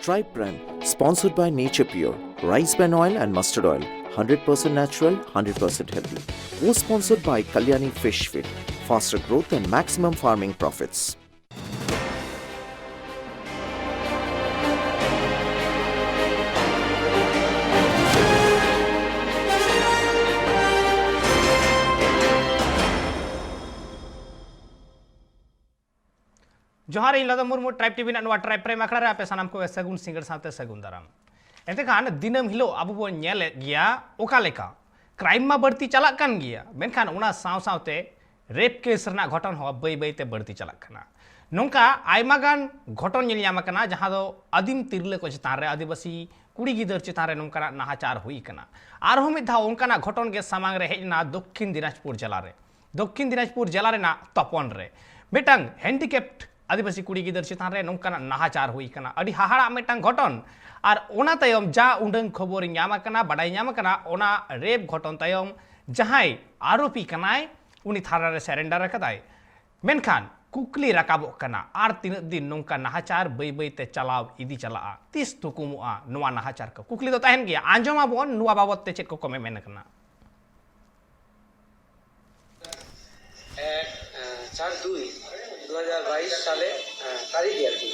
Tribe brand, sponsored by Nature Pure, rice bran oil and mustard oil, 100% natural, 100% healthy. Co-sponsored by Kalyani Fish Feed, faster growth and maximum farming profits. जोहार इलादा Murmu tribe TV ना tribe प्रेम आखड़ा रे आपे सानाम को सगुन singer साथे सगुन दाराम एते खान दिनम हिलो अबु बो नेल गया ओका लेका क्राइम मा बढ़ती चला कान गया मेनखान उना साव सावते रेप केस रना घटन हो बई बई ते बढ़ती चला खाना नोंका आयमा गान घटन नेल ᱧᱟᱢ kana जहां दो आदिम तिरले को चितान रे आदिवासी कुड़ी गिदर चितान रे नोंका नाहाचार हुई kana आर हो मिधा ओंकाना घटन के सामांग रे हेजना दक्षिण दिनाजपुर जिला रे ना तपन रे मिटांग हैंडीकैप्ड आदिवासी कुड़ी गिदर चितान रे नोंका नाहाचार हुई kana अडी हाहाड़ा मिटांग घटन और ओना तयम जा उंडंग खबर ᱧᱟᱢ kana बाडाय ᱧᱟᱢ kana ओना रेप घटन तयम जहाय आरोपी कनाय उनी थाना रे सरेंडर कदाय मेनखान कुकली राकाबो kana आर तीन दिन नोंका नाहाचार बई बई ते चलाव इदी चला तीस तुकुमुआ नुआ नाहाचार को कुकली तो तहन गया आंजमा बोन नुआ बाबत ते चेक को कमे मेन kana 4/2/2022 সালে তারিখ আর কি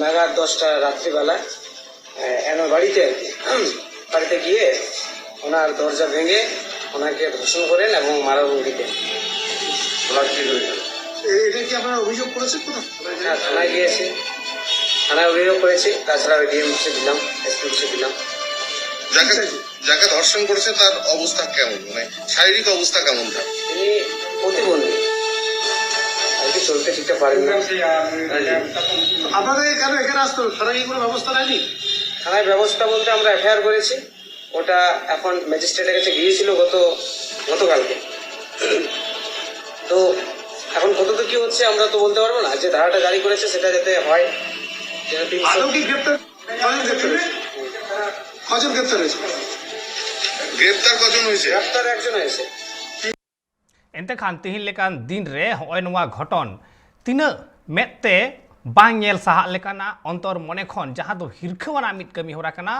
নাগাদ 10টা রাত্রিবেলা আমার বাড়িতে গিয়ে ওনার দরজা ভেঙে ওনাকে ধর্ষণ করেন এবং মারামারিতে এটা কি আপনারা অভিযোগ করেছেন কোথাও? হ্যাঁ, থানায় গিয়েছি, থানায় অভিযোগ করেছি, তাছাড়া ডিএমসি দিলাম, এসপিসি দিলাম। যাকে ধর্ষণ করেছে তার অবস্থা কেমন, মানে শারীরিক অবস্থা কেমন? তিনি প্রতিবন্ধী, আর কি চলতে ফিরতে পারেন না। আপনাদের কেন এখানে আসতে হবে? থানায় কি কোনো ব্যবস্থা নেয়নি? থানায় ব্যবস্থা বলতে আমরা এফআইআর করেছি, ওটা এখন ম্যাজিস্ট্রেটের কাছে গিয়েছিল গতকালকে। তো এখন কত তো কি হচ্ছে আমরা তো বলতে পারবো না, যে ধারাটা জারি করেছে সেটা যাতে হয়। আদৌ কি গ্রেপ্তার কজন গ্রেপ্তার হয়েছে? গ্রেপ্তার কজন হয়েছে? গ্রেপ্তার একজন হয়েছে। एंते खान तिहिन लेकान दिन रे होय नुआ घटन तिना मेते बांग नेल साहा लेकाना अंतर मने खन जहां दो हिरखवाना मिट कमी होरा kana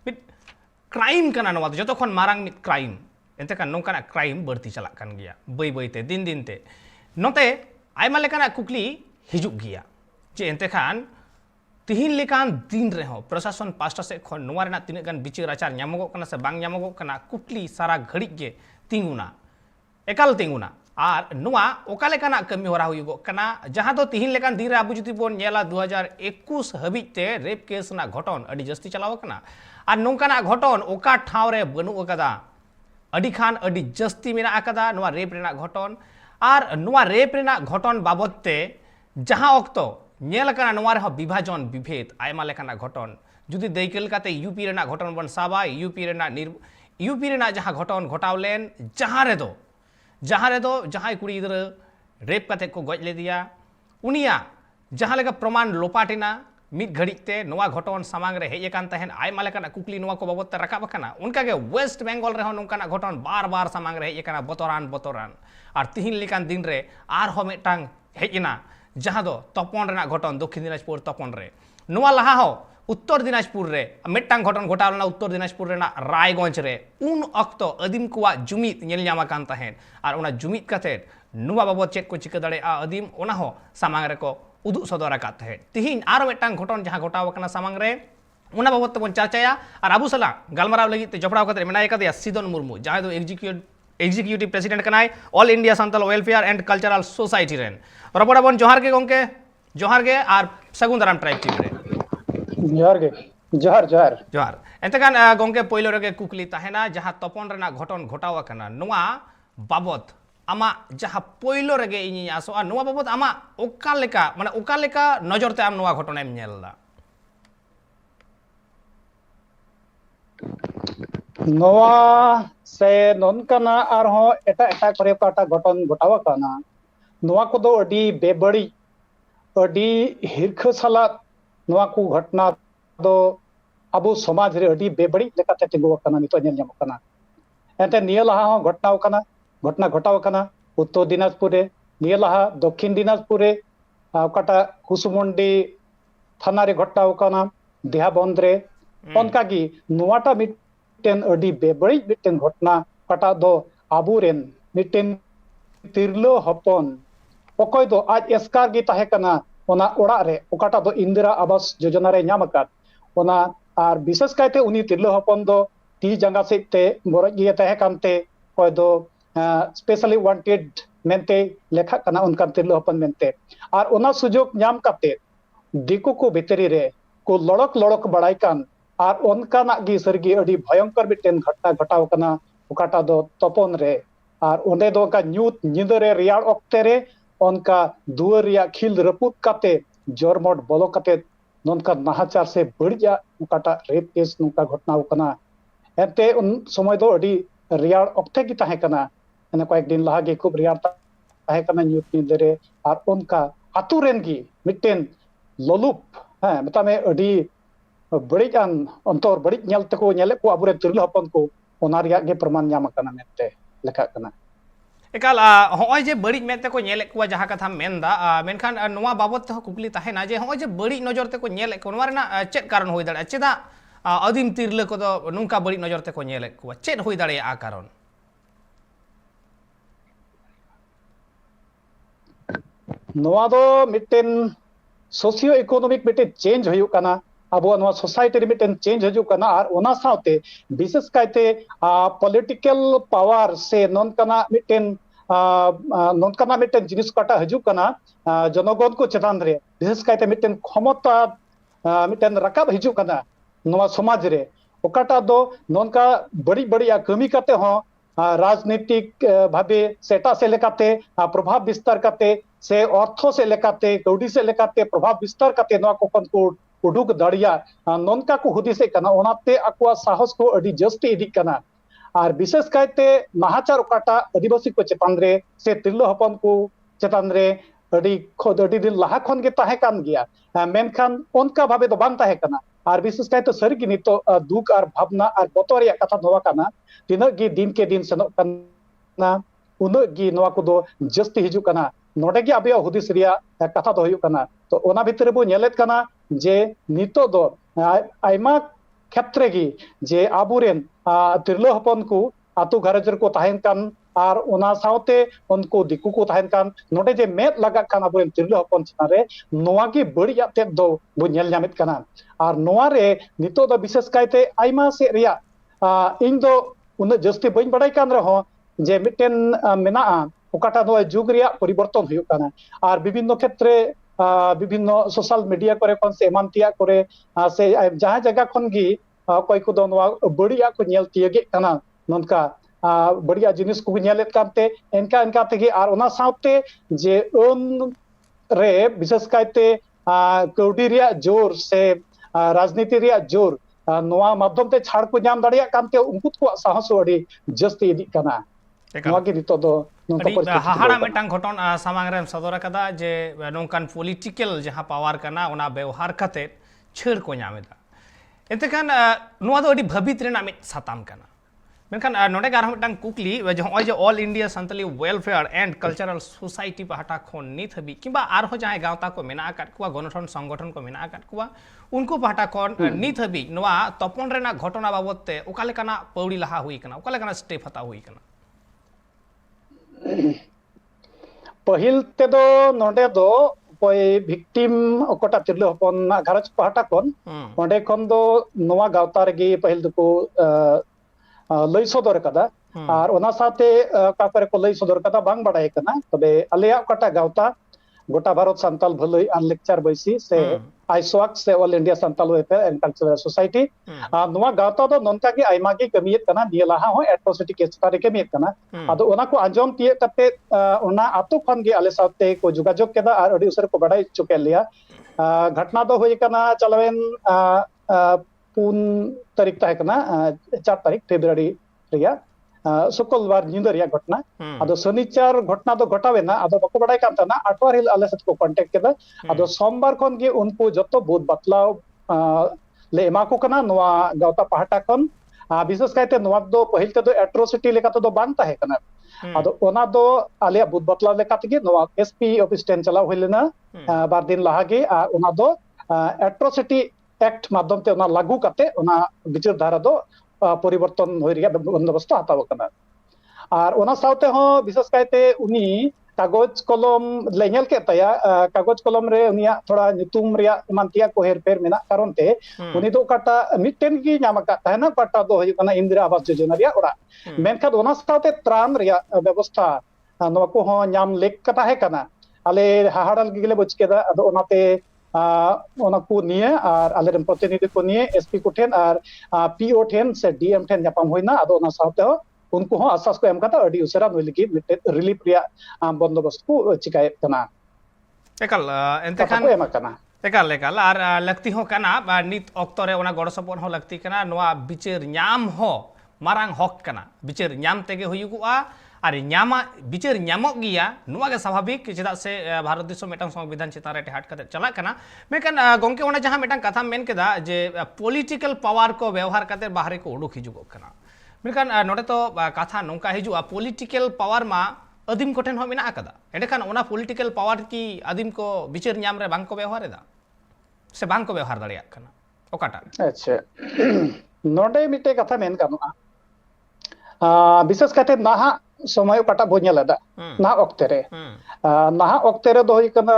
मिट क्राइम kana नवा जतो खन मारांग मिट क्राइम एंते खान नोंकाना क्राइम बढ़ती चला कान गया बई बई ते दिन ते नोते आयमा लेकाना कुकली हिजुक गया जे एंते खान तिहिन लेकान दिन रे हो प्रशासन पास्टा से खन नुआ रेना तिने गान बिचार आचार ᱧᱟᱢᱚᱜᱚ kana से बांग ᱧᱟᱢᱚᱜᱚ kana कुकली सारा घड़ी के तिंगुना एकाल तिंगुना और नुआ ओका लेकाना कमी होरा हुई kana जहां दो तिहिन लेकान दिन रे आबु जुति बोन नेला 2021 हबी ते रेप केस ना घटन अडी जस्ती चलाव kana और नोंकाना घटन ओका ठाव रे बनु अकदा अडी खान अडी जस्ती मेना अकदा नुआ रेप रेना घटन और नुआ रेप रेना घटन बाबत ते जहां ओक्तो नेल kana नुआ रे विभाजन विभेद आयमा लेकाना घटन जुदी दैकल काते यूपी रेना घटन बन साबा यूपी रेना जहां घटन घटावलेन जहां रे दो जहां कुड़ी गिदरा रेप काते को गज ले दिया उनिया जहां लेका प्रमाण लोपाटिना मिद घड़ीते नवा घटन सामांग रे हेय कान तहन आयमा लेकाना कुकली नवा को बाबत रकाब kana उनका के वेस्ट बेंगल रे नोंकाना घटन बार बार सामांग रे हेय काना बतोरान और तिहिन लेकान दिन रे आर हो मेटांग हेजना जहां दो तपन रेना घटन दक्षिण दिनाजपुर तपन रे नवा लहा हो उत्तर दिनाजपुर रे मेटांग घटन घटावना उत्तर दिनाजपुर रेना रायगंज रे उन अक्तो अदिम कुआ जुमित नेल ᱧᱟᱢ कान तहन और उना जुमित काते नुवा बाबत चेक को चिका दड़े अदिम ओना हो सामांग रे को उदु सदर का तहन तिहिन आर मेटांग घटन जहां घटाव kana सामांग रे उना बाबत तबन चर्चाया और आबु सला गालमाराव लगी ते जपड़ाव काते मेनाय कदिया सिदन मुर्मू जहां दो executive president Kanai all India Santal welfare and cultural society रेन रबड़ा बन जोहार के गोंके जोहार के और सगुन दाराम ट्राइब टीवी रे जोहार एंते कान गोंके पहिलो रे कुकली ताहेना जहां तपन रेना घटन घटाव kana नुआ बाबत आमा जहां पहिलो रे इनी आसो आ नुआ बाबत आमा ओका लेका नजर ते आम नुआ घटना एम नेलदा नवा से नोनकाना आरहो एटा करे काटा घटन घटाव kana नवा को दो अडी बेबड़ी अडी हिरख साला नवा को घटना दो अबो समाज रे अडी बेबड़ी लेकाते तिंगु kana नितो नेल ᱧᱟᱢᱚᱜ kana एते निया लहा घटना घटाव kana उत्तर दिनाजपुर रे निया लहा दक्षिण दिनाजपुर रे काटा कुसुमुंडी थाना रे घटनाव काना देहा बंद रे उनका गी नोवाटा मिटेन अडी बेबड़ी मिटेन घटना कटा दो आबुरेन मिटेन तिरलो हपन अकय दो आज एसकार गी ताहे कना ओना ओड़ा रे ओकाटा दो इंदिरा आवास योजना रे नाम अकाद ओना आर विशेष कायते उनी तिरलो हपन दो ती जंगा सेते बरज गी ताहे कानते कोय दो स्पेशली वांटेड मेनते लेखा कना उनकान तिरलो हपन मेनते आर ओना सुजोग नाम काते दिकु को भितरी रे को लड़क लड़क बड़ाई कान आर उनकाना गी सरगी अडी भयंकर मिटेन घटना घटाव कना ओकाटा दो तपन रे आर ओंडे दो का न्यूत निंदर रे रियाड़ ऑक्ते रे उनका दुआर रिया खिल रपुत काते जरमोट बोलो काते नोनका नाहाचार से बढ़िया ओकाटा रेप केस नुका घटना कना एते उन समय दो अडी रियाड़ ऑक्ते की ताहे कना एने कয়েক दिन लहा गे खूब रियाड़ ताहे कना न्यूत निंदर रे आर उनका आतु रेन गी मिटेन ललुप हाँ मता में अडी बड़ी आन अंतर बड़ी नेल तको नेले को अबुरे तिरलो हपन को ओना रिया गे प्रमाण ᱧᱟᱢ ᱟᱠᱟᱱᱟ ᱢᱮᱱᱛᱮ ᱞᱮᱠᱷᱟᱜ ᱠᱟᱱᱟ एकाल होय जे बड़ी मेते को नेले को जहां कथा मेनदा मेनखान नोवा बाबत ते कुकली ताहेना जे होय जे बड़ी नजर ते को नेले को नोवा रेना चेत कारण होय दाड़ा चेदा अदीम तिरले को दो नुंका बड़ी नजर ते को नेले को चेत होय दाड़े आ कारण नोवा दो मिटेन सोशियो इकोनॉमिक मिटेन चेंज होय काना अब नोवा सोसाइटी रे मिटेन चेंज हजू काना आर ओना साथे विशेष कायते पॉलिटिकल पावर से नोनकाना मिटेन जिनिस काटा हजू काना जनगण को चेतान रे विशेष कायते मिटेन क्षमता मिटेन रकाब हजू काना नोवा समाज रे ओकाटा दो नोनका बड़ी बड़ी कमी काते हो राजनीतिक भावे सेटा से लेकाते प्रभाव विस्तार काते से अर्थो से लेकाते कौडी से लेकाते प्रभाव विस्तार काते नोवा कोपन को उडुक दाड़िया नोनका को हुदिसे कना ओनाते अकुआ साहस को अडी जस्ती इदी कना आर विशेष कायते नाहाचार ओकाटा आदिवासी को चेतान रे से तिरलो हपन को चेतान रे अडी खोद अडी दिन लाहा खन गे ताहे कान गिया मेनखान उनका भावे दो बांग ताहे कना आर विशेष कायते सरगी नितो दुख आर भावना आर बतर या कथा नोवा कना तिना गी दिन के दिन सनो कना उनो गी नोवा को दो जस्ती हिजु कना नोडे गी अबे हुदिस रिया कथा दो हुयु कना तो ओना भितरे बो नेलेत कना जे नितो दो आयमा क्षेत्र गी जे आबुरेन तिरलो हपन को आतु घरजर को ताहेन कान आर ओना सावते उनको दिकु को ताहेन कान नोडे जे मेद लगा कान आबुरेन तिरलो हपन चिनारे नोवा गी बड़िया ते दो बो नेल ᱧᱟᱢᱮᱫ काना आर नोवा रे नितो दो विशेष कायते आयमा से रिया इन दो उन जस्ती बइन बड़ाई कान रहो जे मिटेन मेना ओकाटा नोवा जुग रिया परिवर्तन हुयु काना आर विभिन्न क्षेत्रे विभिन्न सोशल मीडिया करे कोन से एमानतिया करे से जहां जगह खन गी कोई को दोनवा बढ़िया को नेल तियगे कना ननका बढ़िया जिनिस को नेलेत कानते एनका एनका तेगे आर ओना सावते जे ओन रे विशेष कायते कौडी रिया जोर से राजनीति रिया जोर नोवा माध्यम ते छाड़ को नाम दाड़िया कानते उनको को साहस अडी जस्ती इदी कना नोवा गे नितो दो हाहाड़ा मिटांग घटन सामांग रे सदर कदा जे नोंकान पॉलिटिकल जहां पावर कना ओना व्यवहार कते छेड़ को नामेदा एतेखान नोवा दो अडी भबित रेना मिट साताम कना मेनखान नोडे गार मिटांग कुकली जे होय जे all India Santali welfare and cultural society पहाटा खन नित हबी किबा आर हो जाय गावता को मेना काट कुवा गणठन संगठन को मेना काट कुवा उनको पहाटा खन नित हबी नोवा तपन रेना घटना बाबत ते ओकाले कना पौड़ी लहा हुई कना ओकाले कना स्टेप हता हुई कना पहिल ते दो नोडे दो कोई विक्टिम ओकोटा तिरलो हपन घरज पहाटा कोन ओंडे खन दो नोवा गावता रेगी पहिल दको लई सदर कदा आर ओना साथे का करे को लई सदर कदा बांग बाडाय कना तबे आलेया ओकाटा गावता गोटा भारत संताल भलई आन लेक्चर बैसी से आइसवाक से all India Santal welfare and cultural society नोवा गावता दो नोनका के आइमा के कमियत कना दियलाहा हो एट्रोसिटी केस तारे कमियत कना आदो ओना को आंजम तिये कते ओना आतो खन गे आले साथे को जोगाजोग केदा आर अडी उसर को बडाई चुके लिया घटना दो होय कना चलवेन 3 तारीख ताहे कना 4 तारीख फेब्रुआरी रिया शुक्रवार निंदा रिया घटना आदो शनिचार घटना दो घटावेना आदो बको बडाई कान तना आठवार हिल आले साथ को कांटेक्ट केदा आदो सोमवार खन गे उनको जतो बहुत बतलाव ले एमा को कना नोवा गावता पहाटा खन विशेष कायते नोवा दो पहिल ते दो एट्रोसिटी लेका तो बांग ताहे कना आदो ओना दो आले बुध बतलाव लेका तगे नोवा एसपी ऑफिस टेन चला होइलेना बार दिन लाहागे ओना दो एट्रोसिटी एक्ट माध्यम ते लागू करते विचार धारा दो परिवर्तन होई रिया बंदोबस्त हताव कना और ओना साउते हो विशेष कायते उनी कागज कलम लेनेल के तया कागज कलम रे उनिया थोड़ा नितुम रिया मानतिया को हेरफेर मेना कारण ते उनी दो काटा मिटेन की नाम का ताना काटा दो हुई कना इंदिरा आवास योजना रिया ओरा मेनखा ओना साउते त्राण रिया व्यवस्था नवा को हो नाम लेक कता है कना आले हाहाड़ाल गिले बुझ केदा अदो ओनाते ओना को निये और आले रन प्रतिनिधि को निये एसपी को ठेन और पीओ ठेन से डीएम ठेन जापाम होइना अदो ओना साउते हो उनको हो आसास को एम कता अडी उसरा नुई लगी रिलीफ रिया बंदोबस्त को चिकाय कना एकल एंते खान को एम कना एकाल एकाल और लगती हो कना नित ऑक्तो रे ओना गड़ सपोन हो लगती कना नोआ बिचार न्याम हो मारांग हक कना बिचार न्याम तेगे हुयुगुआ और न्यामा बिचार न्यामक गिया नोआ के स्वाभाविक चेदा से भारत देश मेटांग संविधान चितान रे टेहाट कते चला कना मेकन गोंके ओना जहां मेटांग कथा मेन केदा जे पॉलिटिकल पावर को व्यवहार कते बाहरे को उडुक हिजुगो कना मेकन नोडे तो कथा नोंका हिजुआ पॉलिटिकल पावर मा आदिम को ठेन हो मेना आकदा एंडेखान ओना पॉलिटिकल पावर की आदिम को बिचार न्याम रे बांग को व्यवहार एदा से बांग को व्यवहार दाड़िया कना ओकाटा अच्छा नोडे मिटे कथा मेन गानुआ विशेष काते नाहा समय काटा बोनेल दा ना ऑक्टे रे ना ऑक्टे रे दो हुई कना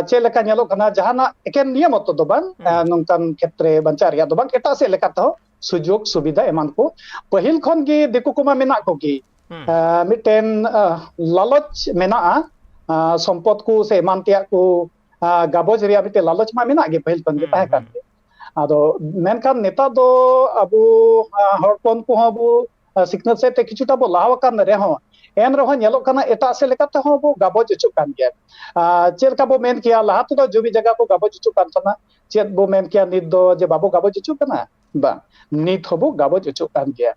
चे लेका नेलो कना जहाना एकेन नियम तो दो बांग नोंकान क्षेत्र बंचा रिया दो बांग एटा से लेका तो सुजोग सुविधा एमान को पहिल खन गी दिकु कुमा मेना को की मिटेन लालच मेना संपद को से मानतिया को गाबोज रिया मिटे लालच मा मेना गे पहिल खन गे ताहे कान आदो मेनखान नेता दो अबु हड़पन को अबु सिकनत से ते किछुटा बो लाव कान रे हो एन रहो नेलो कना एटा से लेकाते हो बो गाबोज चु कान गे चेल का बो मेन किया लाहा तो जो भी जगह बो गाबोज चु कान तना चेद बो मेन किया निद दो जे बाबू गाबोज चु कना बा नित होबो गाबोज चु कान गे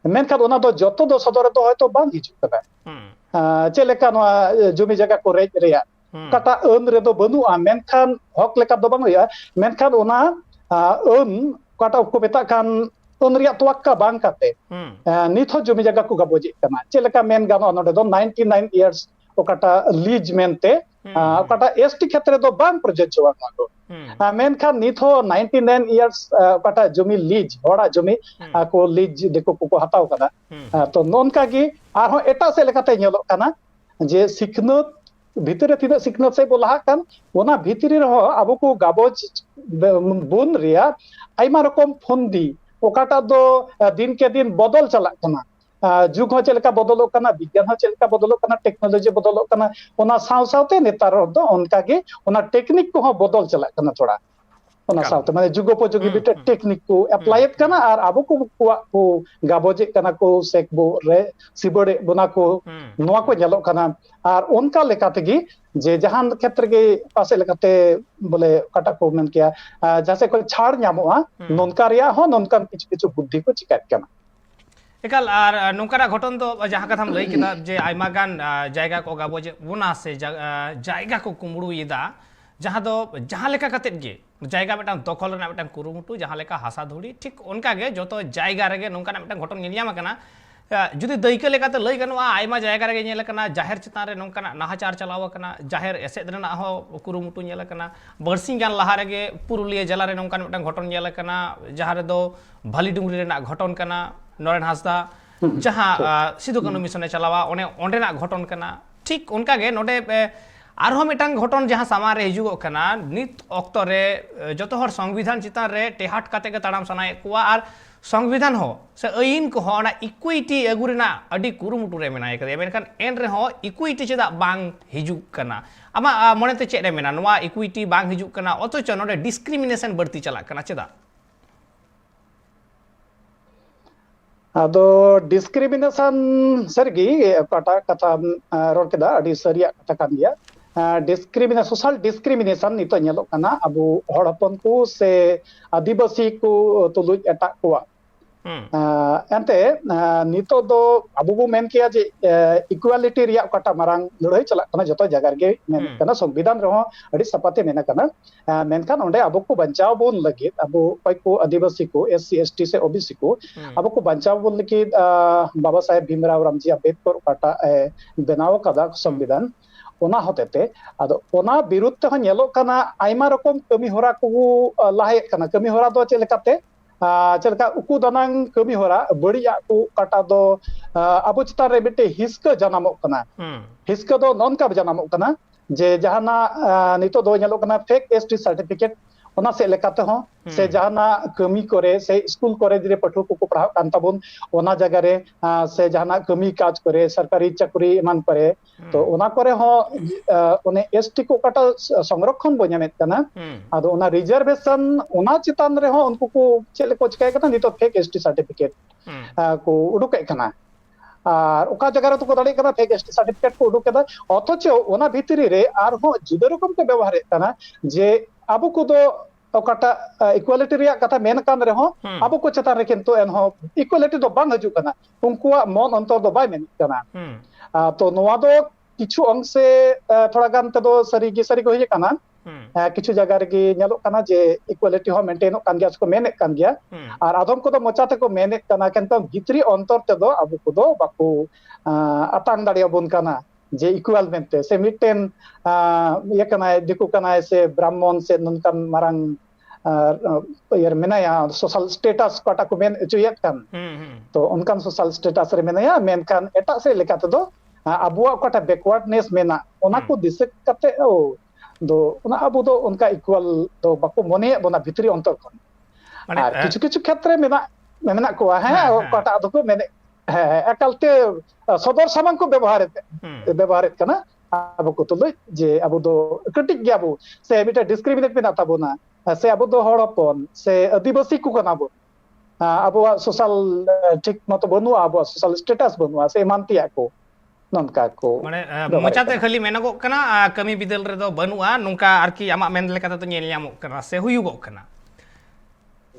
मेनखान ओना दो जतो दो सदर तो होयतो बांग हिजु कना चे लेका नो जमी जगह को रेज रिया कटा अन रे दो बनु मेनखान हक लेका दो बांग होया मेनखान ओना अन कटा को बेता कान अन रिया तोक्का बांग काते नित हो जमी जगह को गाबोज कना चे लेका मेन गानो नोडे दो 99 इयर्स ओकाटा लीज मेनते ओकाटा एसटी क्षेत्र दो बांग प्रोजेक्ट जोवा को मेनखान नित हो 99 इयर्स ओकाटा जमी लीज होड़ा जमी को लीज देखो को हताव कदा तो नोनका गी आरो एटा से लेकाते नेलो कना जे सिखनत भीतर तीना सिखनत से बोला कान ओना भीतरी रहो अब को गाबोज बुन रिया आइमा रकम फंदी ओकाटा दो दिन के दिन बदल चला कना जुग हो चलका बदलो कना विज्ञान हो चलका बदलो कना टेक्नोलॉजी बदलो कना ओना साव सावते नेतार दो उनका गे ओना टेक्निक को बदल चला कना थोड़ा ओना सावते माने जुगोपयोगी बिटे टेक्निक को अप्लाइड कना और अब को गाबोजे कना को सेक बो रे सिबड़े बना को नोआ को नेलो कना और उनका लेकाते गी जे जहान क्षेत्र के पासे लेकाते बोले काटा को मेन किया जैसे कोई छाड़ न्यामोआ नोनका रिया हो नोनका किछु किछु बुद्धि को चिकात कना एकाल और नौकारा घटन तो जहाँ कथा लई केदा जे आयमा गान जायगा को गाबोज बुना से जायगा को कुमड़ू येदा जहाँ दो जहाँ लेका कते गे जायगा मेटांग दखल रेना मेटांग कुरुमुटु जहाँ लेका हासा धुड़ी ठीक उनका गे जतो जायगा रेगे नौकाना मेटांग घटन नेलियाम कना जुदी दैके लेकाते लई गनवा आयमा जायगा रेगे नेल कना जाहेर चितान रे नौकाना नाहाचार चलाव कना जाहेर एसेद रेना हो कुरुमुटु नेल कना बरसिंग गान लहा रेगे पुरुलिया जिला रे नौकान मेटांग घटन नेल कना जहाँ रे दो भाली डुंगरी रेना घटन कना नरेन हांसदा जहाँ सिधु कानू मिशने चलावा ओने ओंडेना घटन कना ठीक उनका गे नोडे आरो मिटांग घटन जहाँ सामा रे हिजुगो कना नित ऑक्तो रे जतो हर संविधान चितान रे टेहाट काते के ताड़ाम सनाय कुआ और संविधान हो से आईन को होना इक्विटी अगुरेना अडी कुरुमुटु रे मेनाय करे मेनखान एन रे हो इक्विटी चेदा बांग हिजुग कना आमा मनेते चेद रे मेना नोआ इक्विटी बांग हिजुग कना अथच नोडे डिस्क्रिमिनेशन बढ़ती चला कना चेदा आदो डिस्क्रिमिनेशन सरगी काटा कथा रोड केदा अडी सरिया कथा कान गया डिस्क्रिमिनेशन सोशल डिस्क्रिमिनेशन नितो नेलो कना अबु हड़पन को से आदिवासी को तुलुज एटा को एंते नितो दो अबु बु मेन किया जे इक्वालिटी रिया काटा मारांग लड़ाई चला कना जतो जगह गे मेन कना संविधान रहो अडी सपाते मेना कना मेनखान ओंडे अबु को बचाव बोन लगे अबु कोई को आदिवासी को एससी एसटी से ओबीसी को अबु को बचाव बोन लगे बाबा साहेब भीमराव रामजी अम्बेडकर काटा बनाव कदा संविधान ᱚᱱᱟ ᱦᱚᱛᱮᱛᱮ ᱟᱫᱚ ᱚᱱᱟ ᱵᱤᱨᱩᱫᱽ ᱛᱮᱦᱚᱸ ᱧᱮᱞᱚᱜ ᱠᱟᱱᱟ ᱟᱭᱢᱟ ᱨᱚᱠᱚᱢ ᱠᱟᱹᱢᱤ ᱦᱚᱨᱟ ᱠᱚ ᱞᱟᱦᱟᱭᱮᱫ ᱠᱟᱱᱟ ᱠᱟᱹᱢᱤ ᱦᱚᱨᱟ ᱫᱚ ᱪᱮᱫ ᱞᱮᱠᱟᱛᱮ ᱪᱮᱫ ᱞᱮᱠᱟ ᱩᱠᱩ ᱫᱟᱱᱟᱝ ᱠᱟᱹᱢᱤ ᱦᱚᱨᱟ ᱵᱟᱹᱲᱤᱡᱟᱜ ᱠᱚ ᱚᱠᱟᱴᱟᱜ ᱫᱚ ᱟᱵᱚ ᱪᱮᱛᱟᱱ ᱨᱮ ᱢᱤᱫᱴᱮᱡ ᱦᱤᱥᱠᱟᱹ ᱡᱟᱱᱟᱢᱚᱜ ᱠᱟᱱᱟ हिस्का दो नॉन का जनामोग कना जे जहाना नितो दो ñeलो कना फेक एसटी सर्टिफिकेट ओना से लेकाते हो से जहाना कमी करे से स्कूल करे जे पठु को पढ़ाव कान ताबुन ओना जगह रे से जहाना कमी काज करे सरकारी चाकरी मान करे तो ओना करे हो ओने एसटी को काटा संरक्षण बो ñamet कना आदो ओना रिजर्वेशन ओना चितान रे हो उनको को चेले को चिकाय कना नितो फेक एसटी सर्टिफिकेट को उडुके कना और ओका जगह तो दाड़ी कना फेक एसटी सर्टिफिकेट को उडुक केदा अथच ओना भितरी रे आर हो जुदा रकम को व्यवहार कना जे आबो को दो ओकाटा इक्वालिटी रिया कथा मेन कान रे हो आबो को चता रे किंतु एन हो इक्वालिटी दो बांग हजु कना उनकुआ मन अंतर दो बाय मेन कना तो नोवा दो किछु अंग से थोड़ा गान ते दो सरी को हे कना किछु जगह रे ñeलो कना जे इक्वालिटी हो मेंटेन कान गया को मेन कान गया और आदम को दो मोचाते को मेन कना किंतु भितरी अंतर ते दो आबो को दो बाको अतांग दाड़िया बोन कना जे इक्वल मेंते से मिटेन ये कना दिकु कना से ब्राह्मण से ननकन मारंग यार मेनाया सोशल स्टेटस काटा को मेन चुयत कान तो उनकन सोशल स्टेटस रे मेनाया मेन कान एटा से लेकाते दो अबुआ काटा बैकवर्डनेस मेना ओना को दिसे कते ओ दो ओना अबो दो उनका इक्वल दो बाको मने बना भितरी अंतर कोन और किछु किछु क्षेत्र में मेना को है काटा दो को मेने एकालते सदर सामान को व्यवहार कना अब को तो जे अब दो क्रिटिक गया बो से मिटा डिस्क्रिमिनेट में नाता बोना से अब दो हड़पन से आदिवासी को कना बो अब सोशल ठीक मत बनु अब सोशल स्टेटस बनु से मानतिया को ननका को माने मचाते खाली मेनगो कना कमी बिदल रे दो बनुआ नुका आरकी आमा मेन लेकाते तो ñel ñamok कना से हुयुगो कना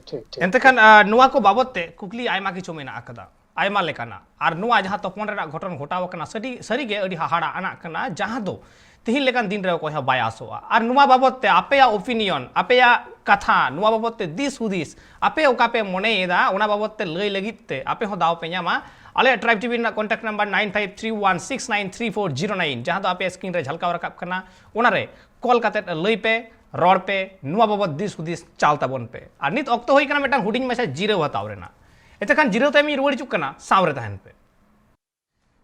ठीक ठीक एंते खान नुआ को बाबतते कुकली आयमा किछु मेना आकदा आयमा लेकाना और नुआ जहां तपन रे घटन घटाव कना सरी गे अडी हाहाड़ा आना कना जहां दो तिहिन लेकान दिन रे को बाय आसोआ और नुआ बाबतते आपेया ओपिनियन आपेया कथा नुआ बाबतते दिस हुदिस आपे ओकापे मनेदा ओना बाबतते लई लगितते आपे हो दाव पे ñama आले ट्राइब टीवी ना कॉन्टैक्ट नंबर 9531693409 जहां दो आपे स्क्रीन रे झलकाव रकाब कना ओना रे कॉल काते लई पे रॉड पे नुआ बाबत दिस हुदिस चालता बन पे और नित ऑक्तो होई कना मेटा हुडिंग मैसेज जीरो हताव रेना एते खान जीरो ते मी रुवड़ चुक कना सावरे तहन पे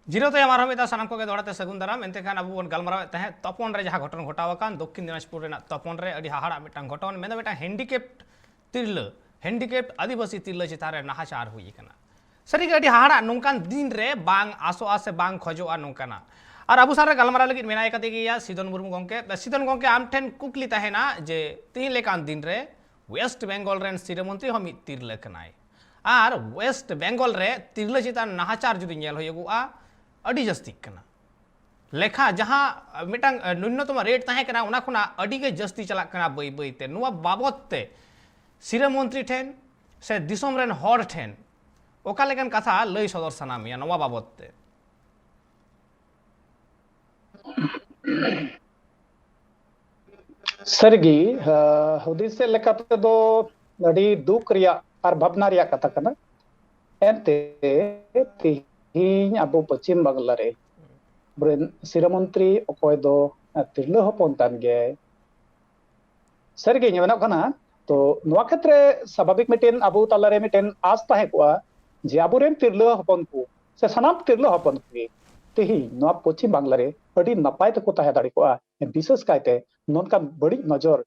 जीरो ते हमार हमेता सनम को के दोड़ाते सगुन दाराम एते खान अबु बन गलमराव तहे तपन रे जहां घटन घटाव कान दक्षिण दिनाजपुर रेना तपन रे अडी हाहाड़ा मेटांग घटन मेदा बेटा हैंडिकेप्ट आदिवासी तिरले चितारे नाहाचार हुई कना सरी अडी हाहाड़ा नोंकान दिन रे बांग आसो आसे बांग खजोआ नोंकाना और अबु सारे गलमरा लगी मेनाय कते गया सिदन मुर्मू गंके आम ठेन कुकली तहेना जे तीन लेकान दिन रे वेस्ट बेंगल रेन सिरमंत्री हम तिरले कनाय और वेस्ट बेंगल रे तिरले चितान नाहाचार जुदी ñel होयगुआ अडी जस्ती कना लेखा जहां मिटांग न्यूनतम रेट तहे कना उना खुना अडी के जस्ती चला कना बई बईते नुआ बाबतते सिरमंत्री ठेन से दिसम रेन हर ठेन ओका लेकन कथा लई सदर सनामिया नुआ बाबतते सरगी हुदिस से लेकाते दो अडी दुख रिया और भावना रिया कथा कना एंते तिहिन अबो पश्चिम बांग्ला रे ब्रेन सिरमंत्री अकोय दो तिरलो हपन तान गे सरगी ñemenok kana तो नुआ क्षेत्रे स्वाभाविक मिटेन अबो ताला रे मिटेन आस ताहे कोआ जे अबो रेन तिरलो हपन को से सनाम तिरलो हपन को तिहिन नुआ पश्चिम बांग्ला रे अडी नपाय तको ताहे दाड़ी कोआ विशेष कायते नोनका बड़ी नजर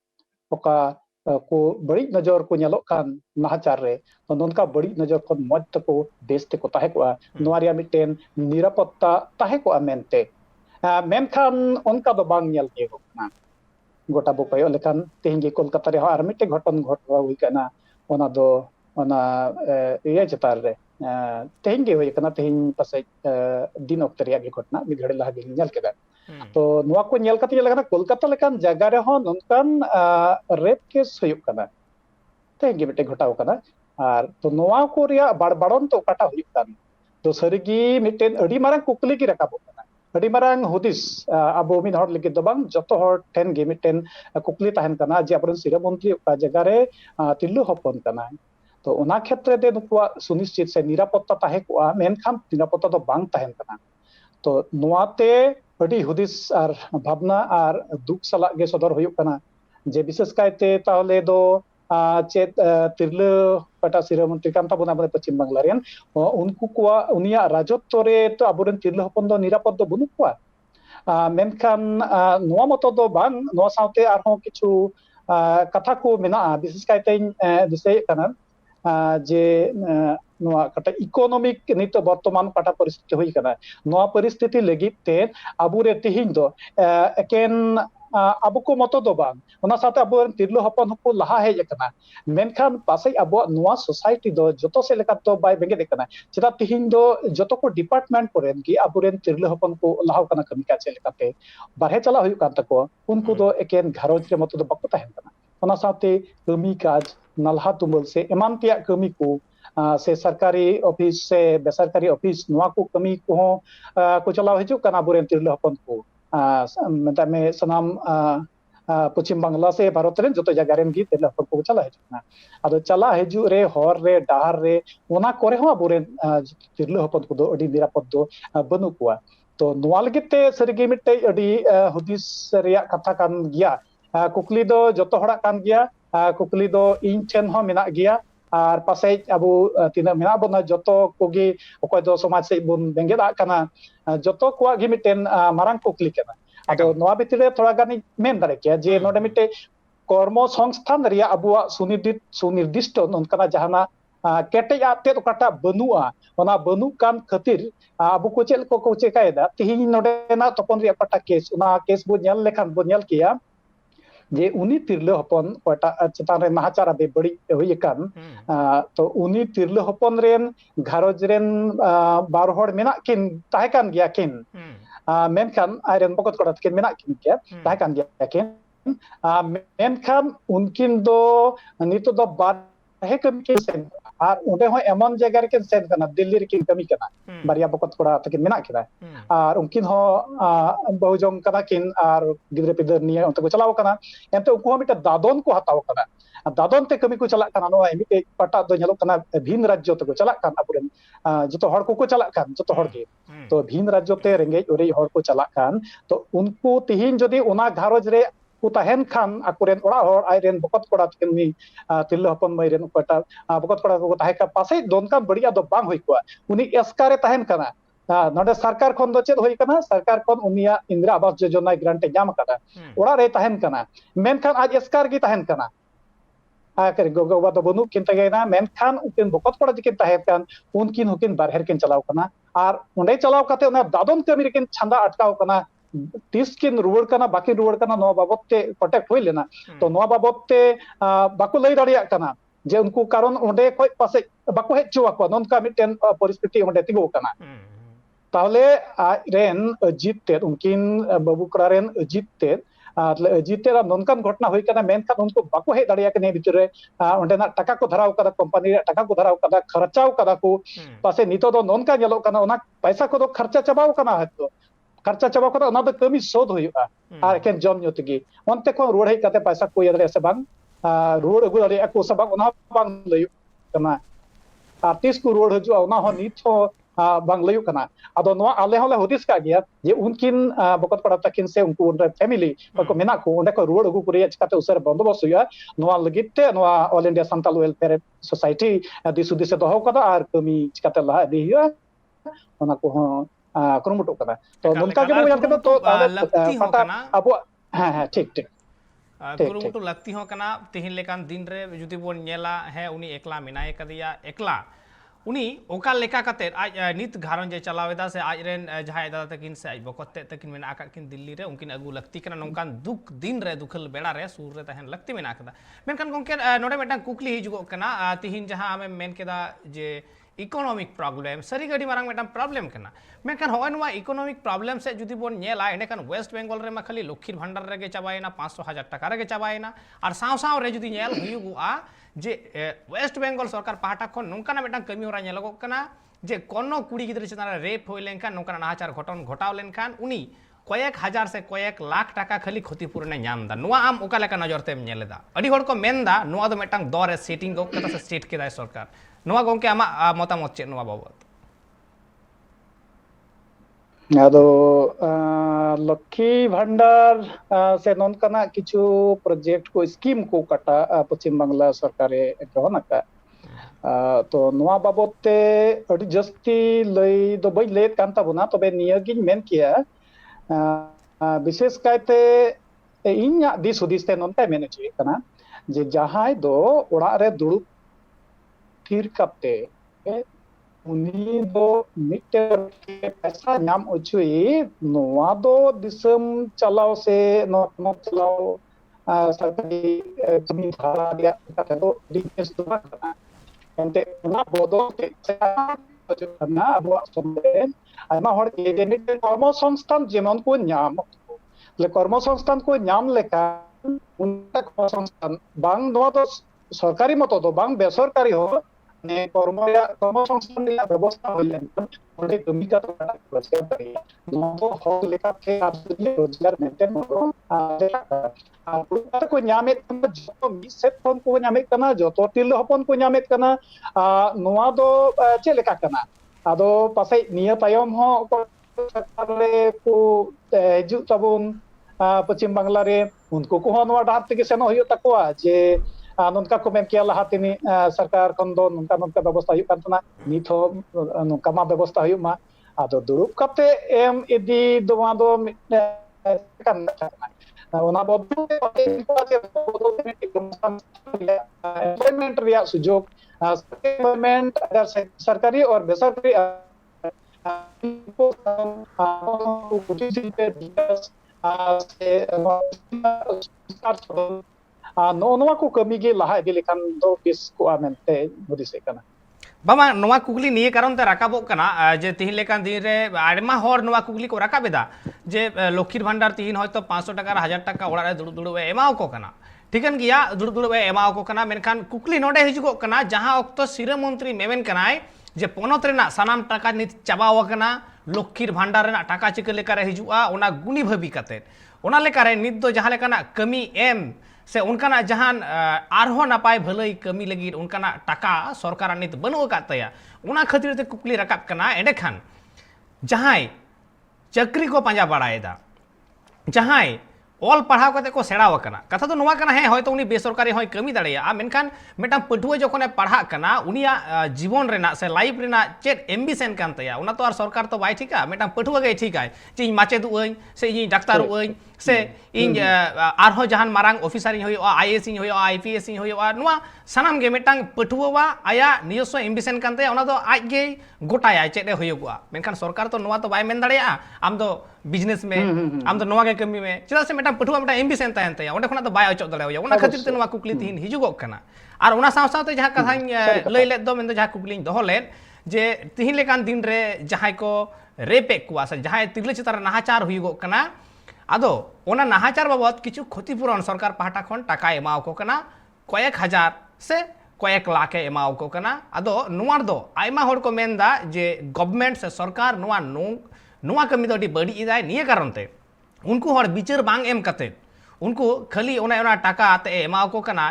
ओका को बड़ी नजर को ñeloक कान नाहाचार रे तो नोनका बड़ी नजर को मज तको देश तको ताहे कोआ नुआ रिया मिटेन निरापत्ता ताहे कोआ मेनते मेनखान उनका दो बांग ñel के होना गोटा बो कयो लेखान तेहिं गे कोलकाता रे आर मिटे घटन घटवा हुई कना ओना दो ओना ये चतार रे तेहिं गे हुई कना तेहिं पासे दिन ऑक्टर रिया गे घटना मि घड़े लहा गे ñel केदा तो नुआ को ñel कते लगना कोलकाता लेखान जगह रे हो ननकान रेप केस हुई कना तेहिं गे मिटे घटाव कना और तो नुआ को रिया बाड़बाड़न तो काटा हुई कान तो सरिगी मिटेन अडी मारंग कुकली की रकाबो कना अडी मारंग हुदिस अबो मिन हर लगे दो बांग जतो हर ठेन गे मिटेन कुकली तहन कना जे अपन सिरमंत्री का जगह रे तिल्लु हपन कना तो ओना क्षेत्र दे नुकुआ सुनिश्चित से निरापत्ता ताहे कोआ मेनखान निरापत्ता तो बांग तहन कना तो नुआते ᱟᱹᱰᱤ ᱦᱩᱫᱤᱥ ᱟᱨ ᱵᱷᱟᱵᱽᱱᱟ ᱟᱨ ᱫᱩᱠ ᱥᱟᱞᱟᱜ ᱜᱮ ᱥᱚᱫᱚᱨ ᱦᱩᱭᱩᱜ ᱠᱟᱱᱟ ᱡᱮ ᱵᱤᱥᱮᱥ ᱠᱟᱭᱛᱮ ᱛᱟᱦᱚᱞᱮ ᱫᱚ ᱪᱮᱫ ᱛᱤᱨᱞᱟᱹ ᱚᱠᱟᱴᱟᱜ ᱥᱤᱨᱟᱹ ᱢᱚᱱᱛᱨᱤ ᱠᱟᱱ ᱛᱟᱵᱚᱱᱟ ᱟᱵᱚ ᱯᱚᱪᱷᱤᱢ ᱵᱟᱝᱞᱟ ᱨᱮᱱ ᱩᱱᱠᱩ ᱠᱚᱣᱟᱜ ᱩᱱᱤᱭᱟᱜ ᱨᱟᱡᱚᱛᱛᱚ ᱨᱮ ᱛᱚ ᱟᱵᱚᱨᱮᱱ ᱛᱤᱨᱞᱟᱹ ᱦᱚᱯᱚᱱ ᱫᱚ ᱱᱤᱨᱟᱯᱚᱫ ᱫᱚ ᱵᱟᱹᱱᱩᱜ ᱠᱚᱣᱟ ᱢᱮᱱᱠᱷᱟन ᱱᱚᱣᱟ ᱢᱚᱛᱚ ᱫᱚ ᱵᱟᱝ ᱱᱚᱣᱟ ᱥᱟᱶᱛᱮ ᱟᱨᱦᱚᱸ ᱠᱤᱪᱷᱩ ᱠᱟᱛᱷᱟ ᱠᱚ ᱢᱮᱱᱟᱜᱼᱟ ᱵᱤᱥᱮᱥ ᱠᱟᱭᱛᱮᱧ ᱫᱤᱥᱟᱹᱭᱮᱫ ᱠᱟᱱᱟ ᱡᱮ ᱱᱚᱣᱟ ᱠᱟᱴᱟ ᱤᱠᱳᱱᱚᱢᱤक ᱱᱤᱛᱚᱜ ᱵᱚᱨᱛᱚᱢᱟᱱ ᱠᱟᱴᱟ ᱯᱚরিস্থিতি ᱦᱩᱭ ᱠᱟᱱᱟ ᱱᱚᱣᱟ ᱯᱚরিস্থিতি ᱞᱟᱹᱜᱤᱫ ᱛᱮ ᱟᱵᱚᱨᱮ ᱛᱤᱦᱤᱧ ᱫᱚ ᱮᱠᱮᱱ ᱟᱵᱚ ᱠᱚ ᱢᱚᱛᱚ ᱫᱚ ᱵᱟᱝ ᱚᱱᱟ ᱥᱟᱶᱛᱮ ᱟᱵᱚᱨᱮᱱ ᱛᱤᱨᱞᱟᱹ ᱦᱚᱯᱚᱱ ᱦᱚᱸᱠᱚ ᱞᱟᱦᱟ ᱦᱮᱡ ᱟᱠᱟᱱᱟ ᱢᱮᱱᱠᱷᱟन ᱯᱟᱥᱮᱡ ᱟᱵᱚᱣᱟᱜ ᱱᱚᱣᱟ ᱥᱳᱥᱟᱭᱴᱤ ᱫᱚ ᱡᱚᱛᱚ ᱥᱮᱫ ᱞᱮᱠᱟ ᱫᱚ ᱵᱟᱭ ᱵᱮᱸᱜᱮᱫ ᱟᱠᱟᱱᱟ ᱪᱮᱫᱟᱜ ᱛᱤᱦᱤᱧ ᱫᱚ ᱡᱚᱛᱚ ᱠᱚ ᱰᱤᱯᱟᱨᱴᱢᱮন্ট ᱠᱚᱨᱮᱱ ᱜᱮ ᱟᱵᱚᱨᱮᱱ ᱛᱤᱨᱞᱟᱹ ᱦᱚᱯᱚᱱ ᱠᱚ ᱞᱟᱦᱟᱣ ᱠᱟᱱᱟ ᱠᱟᱹᱢᱤ ᱠᱟᱡ ᱞᱮᱠᱟᱛᱮ ᱵᱟᱨᱦᱮ ᱪᱟᱞᱟᱜ ᱦᱩᱭᱩᱜ ᱠᱟᱱ ᱛᱟᱠᱚᱣᱟ ᱩᱱᱠᱩ ᱫᱚ ᱮᱠᱮᱱ ᱜᱷᱟᱨᱚᱸᱡᱽ ᱨᱮ ᱢᱚᱛᱚ ᱫᱚ ᱵᱟᱠᱚ ᱛᱟᱦᱮᱱ ᱠᱟᱱᱟ ᱚᱱᱟ ᱥᱟᱶᱛᱮ ᱠᱟᱹᱢᱤ ᱠᱟᱡ ᱱᱟᱞᱦᱟ ᱛᱩᱢᱟᱹᱞ ᱥᱮ ᱮᱢᱟᱱ ᱛᱮᱭᱟᱜ ᱠᱟᱹᱢᱤ ᱠᱚ से सरकारी ऑफिस से बेसरकारी ऑफिस नवा को कमी को को चलाव हिजुग काना बुरेन तिरला हपन को मतलब में सनाम पश्चिम बांग्ला से भारत रेन जो जगह रेन गी तिरला हपन को चला हिजुग अदो चला हिजुग रे हर रे डाहर रे ओना करे हो बुरेन तिरला हपन को दो अडी निरापद दो बनु कुआ तो नवा लगिते सरगी मिटे अडी हुदिस रिया कथा कान गिया कुकली दो जतो हड़ा कान गिया कुकली दो इन ठेन हो मेना गिया और पासे अबो तीना मेना बना जतो कोगी ओकय दो समाज से बुन बेंगेदा काना जतो कोआ गी मिटेन मारांग कुकली काना अदो नोआ बितरे थोड़ा गानी मेन दारे के जे नोडे मिटे कर्म संस्थान रिया अबुआ सुनिर्दिष्ट ननकाना जहाना केटेज आते ओकाटा बनुआ ओना बनु कान खातिर अबु को चेल को चेकायदा तिहिन नोडे ना तपन रिया ओकाटा केस ओना केस बो नेल लेखान बो नेल किया जे उनी तिरले हपन ओटा चेतान रे नाहाचार बे बड़ी होई कान तो उनी तिरले हपन रेन घारोज रेन बार हड़ मेना किन ताहे कान गया किन मेनखान आयरन बकत कोड़ा किन मेना किन के ताहे कान गया किन मेनखान उनकिन दो नितो दो बार हे कमी के सेन और उंडे हो एमन जगह रे किन सेन कना दिल्ली रे किन कमी कना बारिया बकत कोड़ा तकिन मेना किदा और उनकिन हो बहुजंग कना किन और गिदरे पिदर निया उनते को चलाव कना एंते उनको मिटे दादन को हताव कना दादन ते कमी को चला कना नो मिटे पटा दो ñelo कना भिन्न राज्य ते को चला कान अपुरन जतो हड़ को चला कान जतो हड़ के तो भिन्न राज्य ते रेंगे ओरे हड़ को चला कान तो उनको तिहिन जदी ओना घारोज रे को तहन खान अकुरेन ओड़ा हड़ आइरेन बकत कोड़ा किनी तिल्ला हपन मइरेन पटा बकत कोड़ा को ताहे का पासे दोनका बढ़िया दो बांग होई को उनी एसकारे तहन कना नोडे सरकार खन दो चेद होई कना सरकार खन उनिया इंदिरा आवास योजना ग्रांट जाम कदा ओड़ा रे तहन कना मेनखान आज एसकार गी तहन कना आकर गोगोबा दो बनु किन तगेना मेनखान उकिन बकत कोड़ा जिकिन तहन कान उनकिन हुकिन बारहेर किन चलाव कना और उंडे चलाव कते उना दादन कमी रे किन छंदा अटकाव कना तीस किन रुवड़ कना बाकी रुवड़ कना नो बाबत ते कॉन्टैक्ट होई लेना तो नो बाबत ते बाको लई दाड़िया कना जे उनको कारण उंडे कोई पासे बाको हेच चुवा को नोनका मिटेन परिस्थिति उंडे तिगो कना ताहले रेन अजीत ते उनकिन बाबू कड़ा रेन अजीत ते अजीत ते नोनकान घटना होई कना मेनखान उनको बाको हे दाड़िया कने भीतर रे उंडेना टाका को धराव कदा कंपनी रे टाका को धराव कदा खर्चाव कदा को पासे नितो दो नोनका नेलो कना ओना पैसा को दो खर्चा चबाव कना हतो खर्चा चबा को ना तो कमी शोध हुआ और एकेन जम योतगी ओनते को रुवड़ हेज काते पैसा को यदरे से बांग रुवड़ अगु दाड़िया को सब बांग ओना बांग लयु कना आर्टिस्ट को रुवड़ हजु ओना हो नित हो बांग लयु कना अदो नोआ आले होले हुदिस का गया जे उनकिन बकत पड़ा तकिन से उनको उनरे फैमिली को मेना को ओंडे को रुवड़ अगु कुरिया चिकाते उसर बंदोबस्त हुआ नोआ लगिते नोआ all India Santal welfare society दिसु दिसे दोहो कदा और कमी चिकाते लहा दी हुआ ओना को कुरुमुटो कदा तो नोनका के बोल के तो लगती हो कना अब हां ठीक ठीक कुरुमुटो लगती हो कना तिहिन लेकान दिन रे जुदी बोन नेला है उनी एकला मिनाय कदिया एकला उनी ओका लेका कते आज नित घारन जे चलावेदा से आज रेन जहाय दादा तकिन से आज बकते तकिन मेना आका किन दिल्ली रे उनकिन अगु लगती कना नोंकान दुख दिन रे दुखल बेड़ा रे सूर रे तहन लगती मेना कदा मेनकान गोंके नोडे मेटा कुकली हिजुगो कना तिहिन जहां हमें मेन केदा जे इकोनॉमिक प्रॉब्लम सरी गडी मारंग मेटा प्रॉब्लम कना मेनखान होय नवा इकोनॉमिक प्रॉब्लम से जुदी बोन नेला एनेखान वेस्ट बेंगल रे मा खाली लक्ष्मीर भंडार रे गे चाबायना 500,000 टाका रे गे चाबायना और साव साव रे जुदी नेल हुयुगुआ जे वेस्ट बेंगल सरकार पाहटा खन नोंकाना मेटा कमी होरा नेलगो कना जे कोनो कुड़ी गिद्रे चेतान रेप होय लेनखान नोंकाना नाहाचार घटन घटाव लेनखान उनी कयेक हजार से कयेक लाख टाका खाली क्षतिपूर्ण नाम दा नोआ आम ओका लेका नजर तेम नेलेदा अडी हड़ को मेनदा नोआ दो मेटांग दर सेटिंग गो कता से स्टेट केदाय सरकार नोआ गोंके आमा मतामत चे नोआ बाबत ᱟᱫᱚ ᱞᱚᱠᱠᱷᱤ ᱵᱷᱟন্ডᱟর ᱥᱮ ᱱᱚᱝᱠᱟᱱᱟᱜ ᱠᱤᱪᱷᱩ ᱯᱨᱚᱡᱮक्ᱴ ᱠᱚ ᱥᱠᱤᱢ ᱠᱚ ᱠᱟᱴᱟ ᱯᱚᱪᱷᱤᱢ ᱵᱟᱝᱞᱟ ᱥᱚᱨᱠᱟᱨᱮ ᱜᱨᱚᱦᱚᱱ ᱟᱠᱟᱫ तो नवा बाबत ते अड़ी जस्ती लई दो बई लेत कान ताबोना तबे नियागिन मेन किया विशेष कायते इन्या दिस हुदिस ते नोनते मेन चे कना जे जहाय दो ओड़ा रे दुड़ुब थिर कापते उनी दो मिटे पैसा नाम उचुई नवा दो दिसम चलाओ से नो चलाओ सरकारी कमी धारा दिया काते दो डिटेल्स दो कना ente una bodo ke na abo somben aima hor ke denit kormo songsthan jemon ko nyam le kormo songsthan ko nyam leka unta kormo songsthan bang noa to सरकारी मतो तो बांग बेसरकारी हो ने कर्म संस्थान ᱨᱮᱭᱟᱜ ব্যবস্থা হইলেন ওতে কমি কা তো রোজগার করি নো হক লেখা কে আপনি রোজগার মেনটেন করো আর পুরো को ᱧᱟᱢᱮᱫ ᱠᱟᱱᱟ ᱡᱚᱛᱚ ᱢᱤᱫ ᱥᱮᱫ ᱠᱷᱚᱱ ᱠᱚ ᱧᱟᱢᱮᱫ ᱠᱟᱱᱟ ᱡᱚᱛᱚ ᱛᱤᱨᱞᱟᱹ ᱦᱚᱯᱚᱱ ᱠᱚ ᱧᱟᱢᱮᱫ ᱠᱟᱱᱟ ᱱᱚᱣᱟ ᱫᱚ ᱪᱮᱫ ᱞᱮᱠᱟ ᱠᱟᱱᱟ ᱟᱫᱚ ᱯᱟᱥᱮᱡ ᱱᱤᱭᱟᱹ ᱛᱟᱭᱚᱢ ᱦᱚᱸ सरकार रे को हिजुग ताबोन पश्चिम बांग्ला रे उनको को नवा डाहर तेगे सेनो हुयो तकोआ जे नोनका को मेन किया लहातिनी सरकार खन दो नोनका व्यवस्था हुयो कान तना निथ हो नोनका मा व्यवस्था हुयो मा आदो दुरुप काते एम इदी दोवा दो kan ona bodo employment रिया सुजोग employment अगर सरकारी और बेसरकारी नोनवा को कमी गे लहा इदी लेखान दो किस को आमेंते बुदिसे कना बाबा नवा कुकली निये कारण ते राकाबो कना जे तिहिन लेकान दिन रे आडमा हर नवा कुकली को राकाबेदा जे लक्ष्मीर भंडार तिहिन हयतो 500 टाका 1000 टाका ओड़ा रे दुड़ुब दुड़ुब एमाओ को कना ठीकन गिया दुड़ुब दुड़ुब एमाओ को कना मेनखान कुकली नोडे हिजुगो कना जहां ऑक्तो सिरा मंत्री मेमेन कनाय जे पोनत रेना सानाम टाका नित चाबाव कना लक्ष्मीर भंडार रेना टाका चिका लेकारे हिजुआ ओना गुनी भाबी काते ओना लेकारे नित दो जहां लेकाना कमी एम से उनकाना जहान आरहो नापाय भलई कमी लगी उनकाना टाका सरकार नित बनु का तया उना खातिर ते कुकली रकाब कना एंडे खान जहाय चक्री को पांजा बाड़ायदा जहाय ऑल पढ़ाव करते को सेड़ा वकना कथा तो नवा कना है हयतो उनी बेसरकारी होय कमी दाड़िया मेनखान मेटा पटुआ जखने पढ़ा कना उनिया जीवन रेना से लाइफ रेना चेत एम्बिशन कान तया उना तो आर सरकार तो बाय ठिका मेटा पटुआ गई ठिकाय जे माचेद उई से इ डाक्टर उई से इन आरहो जहान मारांग ऑफिसर इन होयो आईएएस इन होयो आईपीएस इन होयो नुआ सनाम गे मेटांग पटुआ आया नियसो एम्बिशन कान तया उना तो आज गे गोटाया चेत होयोगुआ मेनखान सरकार तो नवा तो बाय मेन दाड़िया आम दो बिजनेस में आम दो नवा के कमी में चेदा से मेटा पटुआ मेटा एम्बिशन तायन तया ओंडे खना तो बाय अचो दाड़ायो उना खातिर ते नवा कुकली तिहिन हिजुगो कना आर उना साव सावते जहां कथाñ लई लेद दो मेन दो जहां कुकलिñ दोहो लेद जे तिहिन लेकान दिन रे जहां को रेपे कुआ से जहां तिरले चितार नाहाचार हुयुगो कना आदो ओना नाहाचार बाबत किछु क्षतिपूरण सरकार पाहटा खन टाका एमाओ को कना कयेक हजार से कयेक लाख एमाओ को कना आदो नुआर दो आयमा होड़ को मेनदा जे गवर्नमेंट से सरकार नुआ कमी दो अडी बड़ी इदाय निये कारण ते उनको हर बिचार बांग एम कते उनको खाली ओना टाका आते एमाओ को कना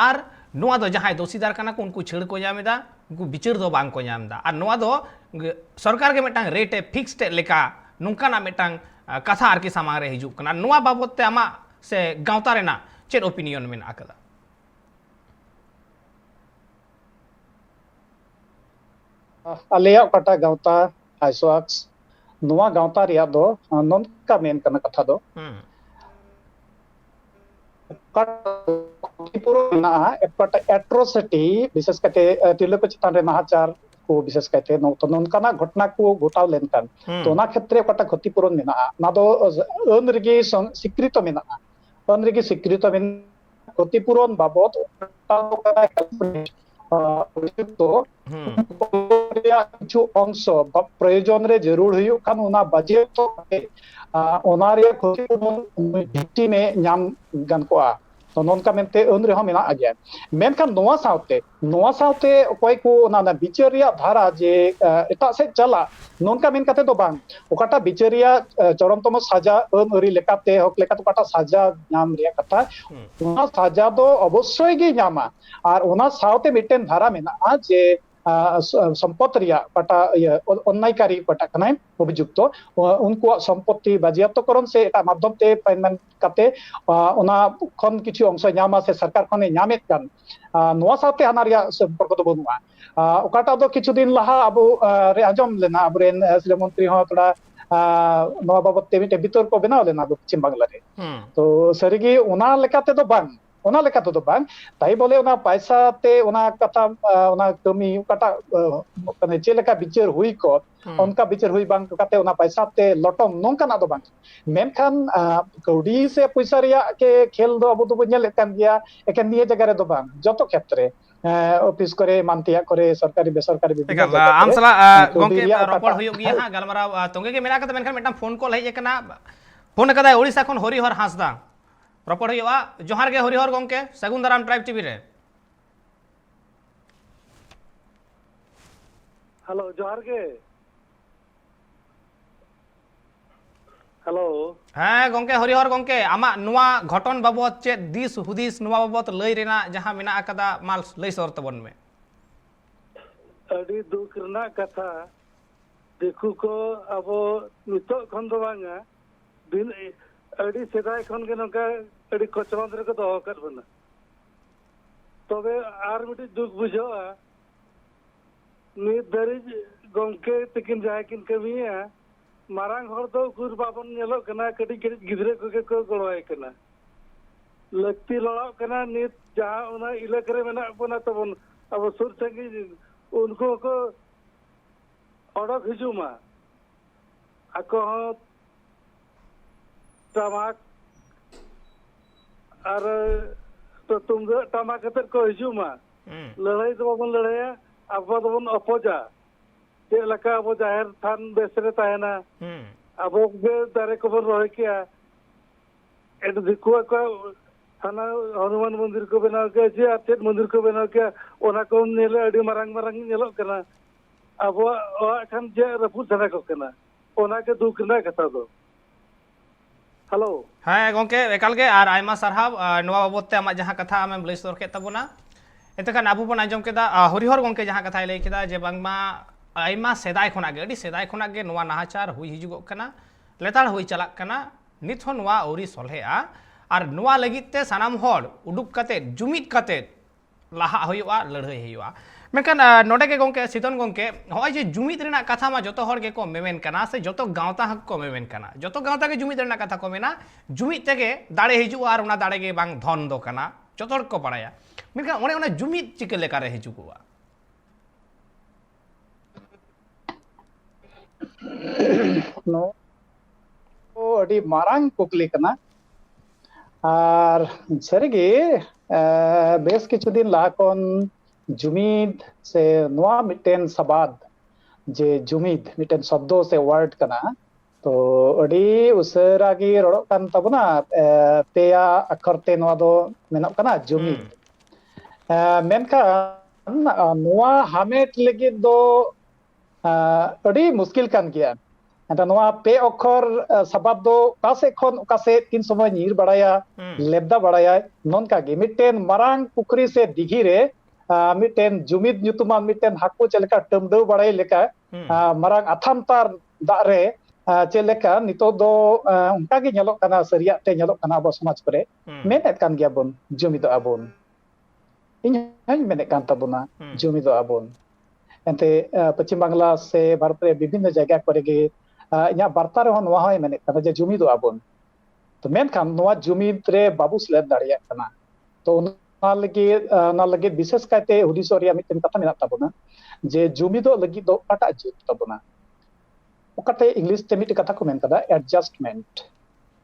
आर नुआ दो जहां दोषीदार कना को उनको छेड़ को जामेदा उनको बिचार दो बांग को जामदा आर नुआ दो सरकार के मेटांग रेट फिक्स्ड लेका नुंकाना मेटांग कथा आर की सामांग रे हिजुग कना नुआ बाबत ते आमा से गावता रेना चेड ओपिनियन मेन आकदा आलेया कटा गावता आइसोक्स नुआ गावता रिया दो नोनका मेन कना कथा दो पूरा ना एकटा एट्रोसिटी विशेष करते तिरले को चितान रे नाहाचार को विशेष करते तो नोनकाना घटना को घटाव लेनकान तो ना क्षेत्र एकटा क्षतिपूरण मेना ना दो अन रेगे स्वीकृत मेना अन रेगे स्वीकृत मेन क्षतिपूरण बाबत तो কিছু অংশ প্রয়োজন রে জরুর হইউ কান ওনা বাজেট তো ওনা রে ক্ষতিপূরণ ভিক্টিমে নাম গান কোয়া तो नोनका मेनते अन रे मेना आगे मेनखान नोआ साउते कोई को ना बिचारिया धारा जे एटा से चला नोनका मेन काते दो बांग ओकाटा बिचारिया चरमतम साजा अन अरी लेकाते हक लेकाते ओकाटा साजा नाम रिया कथा ओना साजा दो अवश्य गे नामा आर ओना साउते मिटेन धारा मेना जे सम्पत्ति रिया पटा अन्यायकारी पटा कनाय अभियुक्त उनको सम्पत्ति बाजियाप्तकरण से एटा माध्यम ते पेमेंट काते ओना खन किछु अंश ᱧᱟᱢᱟ से सरकार खने ᱧᱟᱢᱮत कान नोआ साथे हाना रिया सम्पर्क दो बनुआ ओकाटा दो किछु दिन लाहा अबो रे आजम लेना अबरेन श्री मंत्री हो थोड़ा नोआ बाबत ते मिटे बितर को बनाव लेना पश्चिम बांग्ला रे तो सरिगी ओना लेकाते दो बांग ओना लेकाते दो बांग ताई बोले ओना पैसा ते ओना कथा ओना कमी कटा कने चेलेका बिचार हुई को उनका बिचार हुई बांग काते ओना पैसा ते लटम नोंकाना दो बांग मेनखान कौडी से पैसा रिया के खेल दो अबो दो नेल कान गया एके निये जगह रे दो बांग जतो क्षेत्र ऑफिस करे मानतिया करे सरकारी बेसरकारी विभिन्न आम सला गोंके रपड़ होयो गिया हां गलमाराव तोंगे के मेरा कते मेनखान मेटा फोन कॉल हेज एकना फोन कदा ओडिसा खन हरिहर हांसदा रपड़ होयो जोहार गे हरिहर गोंके सगुन दाराम ट्राइब टीवी रे हेलो जोहार गे हेलो हाँ गोंके हरिहर गोंके आमा नुआ घटन बाबत चे दिस हुदिस नुआ बाबत लई रेना जहां मेना अकदा माल लई सर तबन में अड़ी दुख रना कथा देखु को अब नितो खन दो बांगा दिन अड़ी सेदाय खन के नका अड़ी कचरांद रे को दो कर बना तबे आर मिटी दुख बुझोआ नि दरी गोंके तकिन जाय किन कमिया मारांग हर दो कुर बाबन नेलो कना कडी कडी गिदरे को गड़वाय कना लक्ति लड़ाव कना नित जहां उना इलाके रे मेना बना तबन अब सुर संगी उनको को अडक हिजुमा आको टमाक और तो तुम टमाक को हिजुमा लड़ाई तो बन लड़ाया अब तो अपोजा चे लका अब जाहिर थान बेसरे ताहेना अब बे दारे को बन रहे क्या एट दिकुआ को थाना हनुमान मंदिर को बना के जे आतेट मंदिर को बना के ओना को नेले अडी मारंग मारंग नेलो कना अब खान जे रफु सना को कना ओना के दुख ना कथा दो हेलो हाँ गोंके एकाल के आर आयमा सरहाव नोआ बाबत ते आमा जहां कथा आमेम लई सर के तबना एतखान आबु बन आजम केदा हरिहर गोंके जहां कथा लई केदा जे बांगमा आयमा सेदाय खोना गे अडी सेदाय खोना गे नोआ नाहाचार हुई हिजुगो कना लेताड़ हुई चलाक कना नित हो नोआ औरी सलहेआ और नोआ लगित ते सनाम होड़ उडुक कते जुमिद कते लाहा होयुआ लड़ाई होयुआ मेनखान नोडे के गोंके सीतन गोंके होय जे जुमिद रेना कथा मा जतो होड़ के को मेमेन कना से जतो गावता हक को मेमेन कना जतो गावता के जुमिद रेना कथा को मेना जुमिद तेगे दाड़े हिजुआ और उना दाड़े के बांग धन दो कना जतो होड़ को पड़ाया मेनखान ओने ओने जुमिद चिके लेका रे हिजुआ नो अडी मारांग कुकली कना और सरिगे बेस किछु दिन लाकोन जुमिद से नोआ मिटेन सबाद जे जुमिद मिटेन शब्दों से वर्ड कना तो अडी उसरागी रड़ो कान तबना पेया अक्षर ते नोआ दो मेनक कना जुमिद मेनका नोआ हामेट लगी दो अडी मुश्किल कान गया एंटा नोआ पे अक्षर सबाद दो कासे खन कासे तीन समय नीर बड़ाया लेबदा बड़ाया नोनका गे मिटेन मारांग पुखरी से दिघी रे मिटेन जुमिद nyutuman मिटेन हाकु चलेका टमदो बड़ाई लेका मारांग अथाम तार दा रे चलेका नितो दो उनका गे नेलोक कना सरिया ते नेलोक कना अब समाज करे मेनेत कान गया बन जुमिद आबोन इन हन मेनेत कान तबुना जुमिद आबोन एंते पश्चिम बांग्ला से भारत रे विभिन्न जगह करे गे इना वार्ता रे नोआ होय मेनेत कना जे जुमिद आबोन तो मेनखान नोआ जुमिद रे बाबू सेलेद दाड़िया कना तो ना लगे विशेष कायते हुदिस रिया मिटेन कथा मेना तबना जे जुमिदो लगी दो अटा जुत तबना ओकाते इंग्लिश ते मिटे कथा को मेन कदा एडजस्टमेंट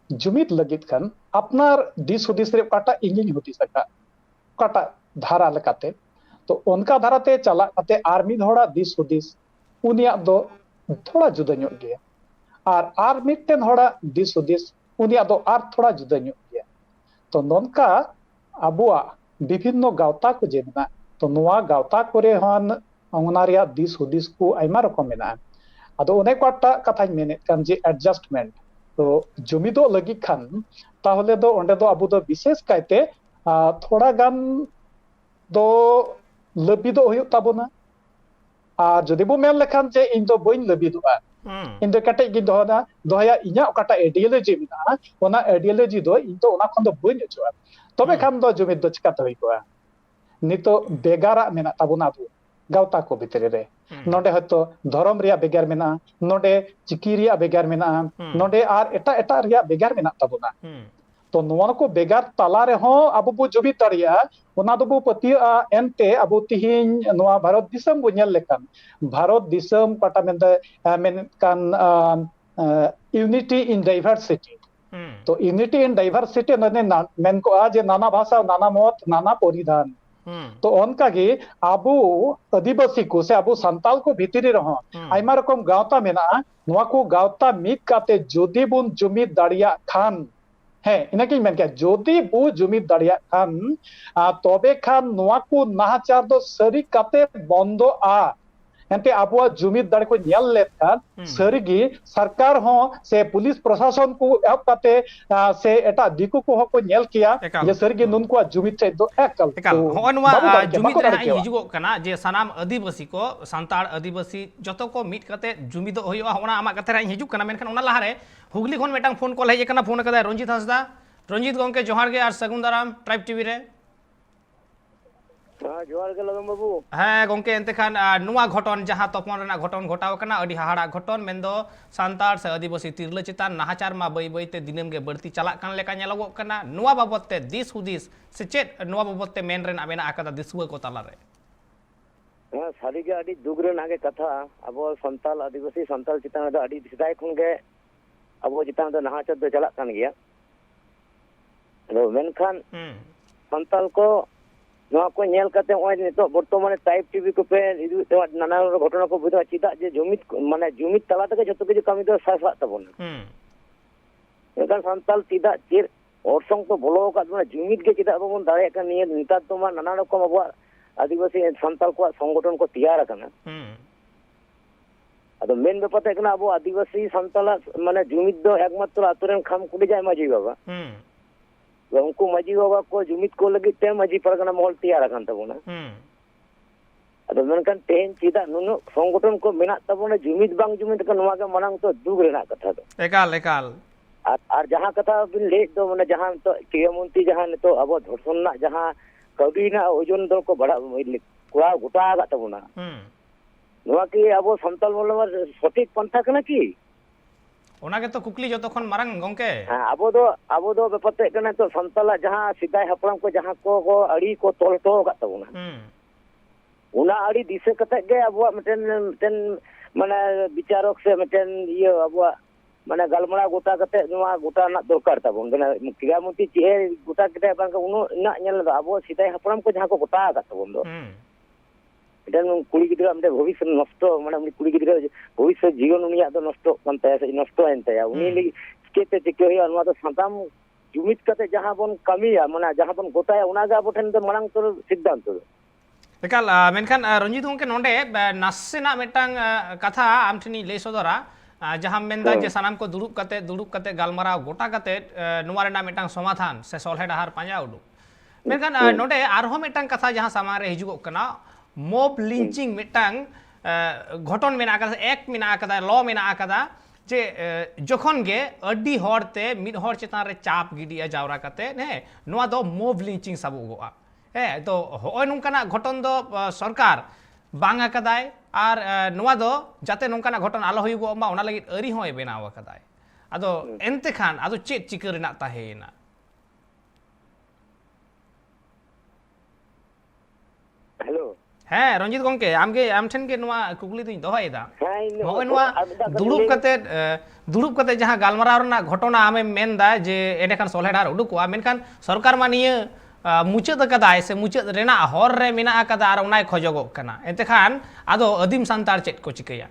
जुमिद लगित खान अपनार दिस हुदिस रे काटा इंगिन हुदिस का काटा धारा लकाते तो उनका धाराते चला काते आर्मी धोड़ा दिस हुदिस उनिया दो थोड़ा जुदा ᱧᱚᱜ गया और मिटेन होड़ा दिस हुदिस उनिया दो आर थोड़ा जुदा ᱧᱚᱜ गया तो नोनका अबुआ विभिन्न गावता को जेना तो नोआ गावता करे हन अंगनारिया दिस हुदिस को आइमा रकम मेना अदो ओने कोटा कथा मेने कान जे एडजस्टमेंट तो जुमिदो लगी खान ताहले दो ओंडे दो अबु दो विशेष कायते थोड़ा गान दो लबी दो हुयु ताबोना ᱟᱨ ᱡᱩᱫᱤ ᱵᱚ ᱢᱮᱱ ᱞᱮᱠᱷᱟᱱ ᱡᱮ ᱤᱧ ᱫᱚ ᱵᱟᱹᱧ ᱞᱟᱹᱵᱤᱫᱚᱜᱼᱟ, ᱤᱧ ᱫᱚ ᱠᱟᱹᱴᱤᱡ ᱜᱤᱧ ᱫᱚᱦᱚᱭᱟ ᱤᱧᱟᱹᱜ ᱚᱠᱟᱴᱟᱜ ᱟইᱰᱤᱭᱳᱞᱚᱡᱤ ᱢᱮᱱᱟᱜᱼᱟ ᱚᱱᱟ ᱟᱭᱰᱤᱭᱳᱞᱚᱡᱤ ᱫᱚ ᱤᱧ ᱫᱚ ᱚᱱᱟ ᱠᱷᱚᱱ ᱫᱚ ᱵᱟᱹᱧ ᱚᱪᱚᱜᱼᱟ, ᱛᱚᱵᱮ ᱠᱷᱟᱱ ᱫᱚ ᱡᱩᱢᱤᱫ ᱫᱚ ᱪᱤᱠᱟᱹᱛᱮ ᱦᱩᱭ ᱠᱚᱜᱼᱟ? ᱱᱤᱛᱚᱜ ᱵᱮᱜᱟᱨᱟᱜ ᱢᱮᱱᱟᱜ ᱛᱟᱵᱚᱱᱟ ᱟᱵᱚ ᱜᱟᱶᱛᱟ ᱠᱚ ᱵᱷᱤᱛᱨᱤ ᱨᱮ, ᱱᱚᱰᱮ ᱦᱚᱭᱛᱚ ᱫᱷᱚᱨᱚᱢ ᱨᱮᱭᱟᱜ ᱵᱮᱜᱟᱨ ᱢᱮᱱᱟᱜᱼᱟ, ᱱᱚᱰᱮ ᱪᱤᱠᱤ ᱨᱮᱭᱟᱜ ᱵᱮᱜᱟᱨ ᱢᱮᱱᱟᱜᱼᱟ, ᱱᱚᱰᱮ ᱟᱨ ᱮᱴᱟᱜ ᱨᱮᱭᱟᱜ ᱵᱮᱜᱟর ᱢᱮᱱᱟᱜ ᱛᱟᱵᱚᱱᱟ। तो नोआ को बेगार ताला रेहों अब बो जुमिद दाड़िया ओना दो बो पतिया एनते अब तिहिन नोआ भारत दिसम बो नेल लेकान भारत दिसम पाटा मेनदा मेनकान यूनिटी इन डाइवर्सिटी तो यूनिटी इन डाइवर्सिटी नने मेन को आज नाना भाषा नाना मत नाना परिधान तो उनका गे अबो आदिवासी को से अबो संताल को भीतरी रहो आयमा रकम गावता मेना नोआ को गावता मिद काते जोदी बुन जुमिद दाड़िया खान है इनके मेन क्या जोदी बो जुमिद दाड़िया खान तबे खान नोआ को नाहाचार दो सरी काते बंदो आ एंते आबुआ जुमिद दाड़े को नेल लेखान सरीगी सरकार हो से पुलिस प्रशासन को एहब काते से एटा दिकु को हो को नेल किया जे सरीगी नुन को जुमिद से दो एकल होनवा जुमिद रे हाई हिजुगो कना जे सनाम आदिवासी को सांताड़ आदिवासी जतो को मिट काते जुमिद होयो होना आमा कथे रे हिजुग कना मेनखान ओना लाहारे हुगली खन मेटांग फोन कॉल हेज कना फोन कदा रंजीत हंसदा रंजीत गंके जोहार गे आर सगुन दाराम ट्राइब टीवी रे जोहार के लगन बाबू हाँ गंके एनते खान नुआ घटन जहाँ तपन रेना घटन घटाव कना अडी हाहाड़ा घटन मेनदो सांताड़ से आदिवासी तिरला चितान नाहाचार मा बई बईते दिनम गे बढ़ती चला कान लेका नेलगो कना नुआ बाबते दिस हुदिस से चेत नुआ बाबते मेन रेन आबेना आकादा दिसुआ को ताला रे हाँ सारी के अडी दुग रे नागे कथा अब संताल आदिवासी संताल चितान द अडी सिदाय खुन गे अब चितान द नाहाचार द चला कान गया तो मेनखान संताल को नोआ को नेल काते ओय नितो बर्तमाने टाइप टीवी को पे नाना घटना को बुझा चिदा जे जुमिद माने जुमिद तला तक जतो के कमी दो सासा तबन एकान संताल चिदा चिर ओरसंग तो बोलो का माने जुमिद के चिदा बन दाड़े का निये निता तो मा नाना रकम अब आदिवासी संताल को संगठन को तैयार करना अदो मेन बेपते कना अब आदिवासी संताल माने जुमिद दो एकमात्र आतुरेन खाम कुडी जाय माजी बाबा उनको मजी बाबा को जुमिद को लगी ते मजी परगना मोल तैयार कान तबोना अदो मेनकान तेन चिदा नुनु संगठन को मेना तबोना जुमिद बांग जुमिद का नोआ के मनांग तो दुग रेना कथा दो एकाल एकाल आर जहां कथा बिन ले दो माने जहां तो क्रियामंत्री जहां तो अब धर्षण ना जहां कौडीना ओजन दल को बड़ा कुआ गोटा गा तबोना नोआ की अब संताल बोलवा सटीक पंथा कना की ओनागे तो कुकली जो तखन मारंग गंके अब दो बेपते कना तो संताला जहां सिदाय हपड़ाम को जहां को अड़ी को तोल तो का तबोना उना अड़ी दिसे कते गे अब मिटन माने विचारक से मिटन ये अब माने गलमड़ा गोटा कते नोआ गोटा ना दरकार तबोन गना क्रियामंत्री चे गोटा कते बांग उनो ना नेल अब सिदाय हपड़ाम को जहां को गोटा का तबोन दो मिटन कुड़ी गिदरा हमदे भविष्य नष्ट माने कुड़ी गिदरा भविष्य जीवन उनिया दो नष्ट कंते नष्ट एनते उनी लगी केते चिके होया नोआ तो साताम जुमिद कते जहां बन कमिया माने जहां बन गोटाया उनागा बठन तो मरंग तो सिद्धांत दो एकाल मेनखान रंजीत गंके नोंडे नासेना मेटांग कथा आमठनी ले सदरा जहां मेंदा जे सनाम को दुरुब कते गालमाराव गोटा कते नोआ रेना मेटांग समाधान से सोलहे डाहार पांजा उडु मेनखान नोंडे आरहो मेटांग कथा जहां सामार रे हिजुगो कना मोब लिंचिंग मेटांग घटन मेना कदा एक मेना कदा लॉ मेना कदा जे जखन गे अड्डी हरते मिड हर चेतान रे चाप गिडिया जावरा कते ने नोआ दो मोब लिंचिंग सबुगोआ हे तो होय नोंकाना घटन दो सरकार बांगा कदाय आर नोआ दो जाते नोंकाना घटन आलो हुयुगो मा ओना लगी अरी होय बेनावा कदाय आदो एनते खान आदो चेत चिकर रेना ताहेना हेलो हाँ रंजीत गंके आमगे आमठन के नोआ कुकली दिन दोहायदा होय नोआ दुरुब कते जहां गालमाराव रना घटना आमे मेनदा जे एडेखान सोलहेडार उडुकोआ मेनखान सरकार मा निये मुचाद कदाय से मुचाद रेना हर रे मेना कदा आर उनाय खजगो कना एते खान आदो आदिम सांतार चेत को चिकया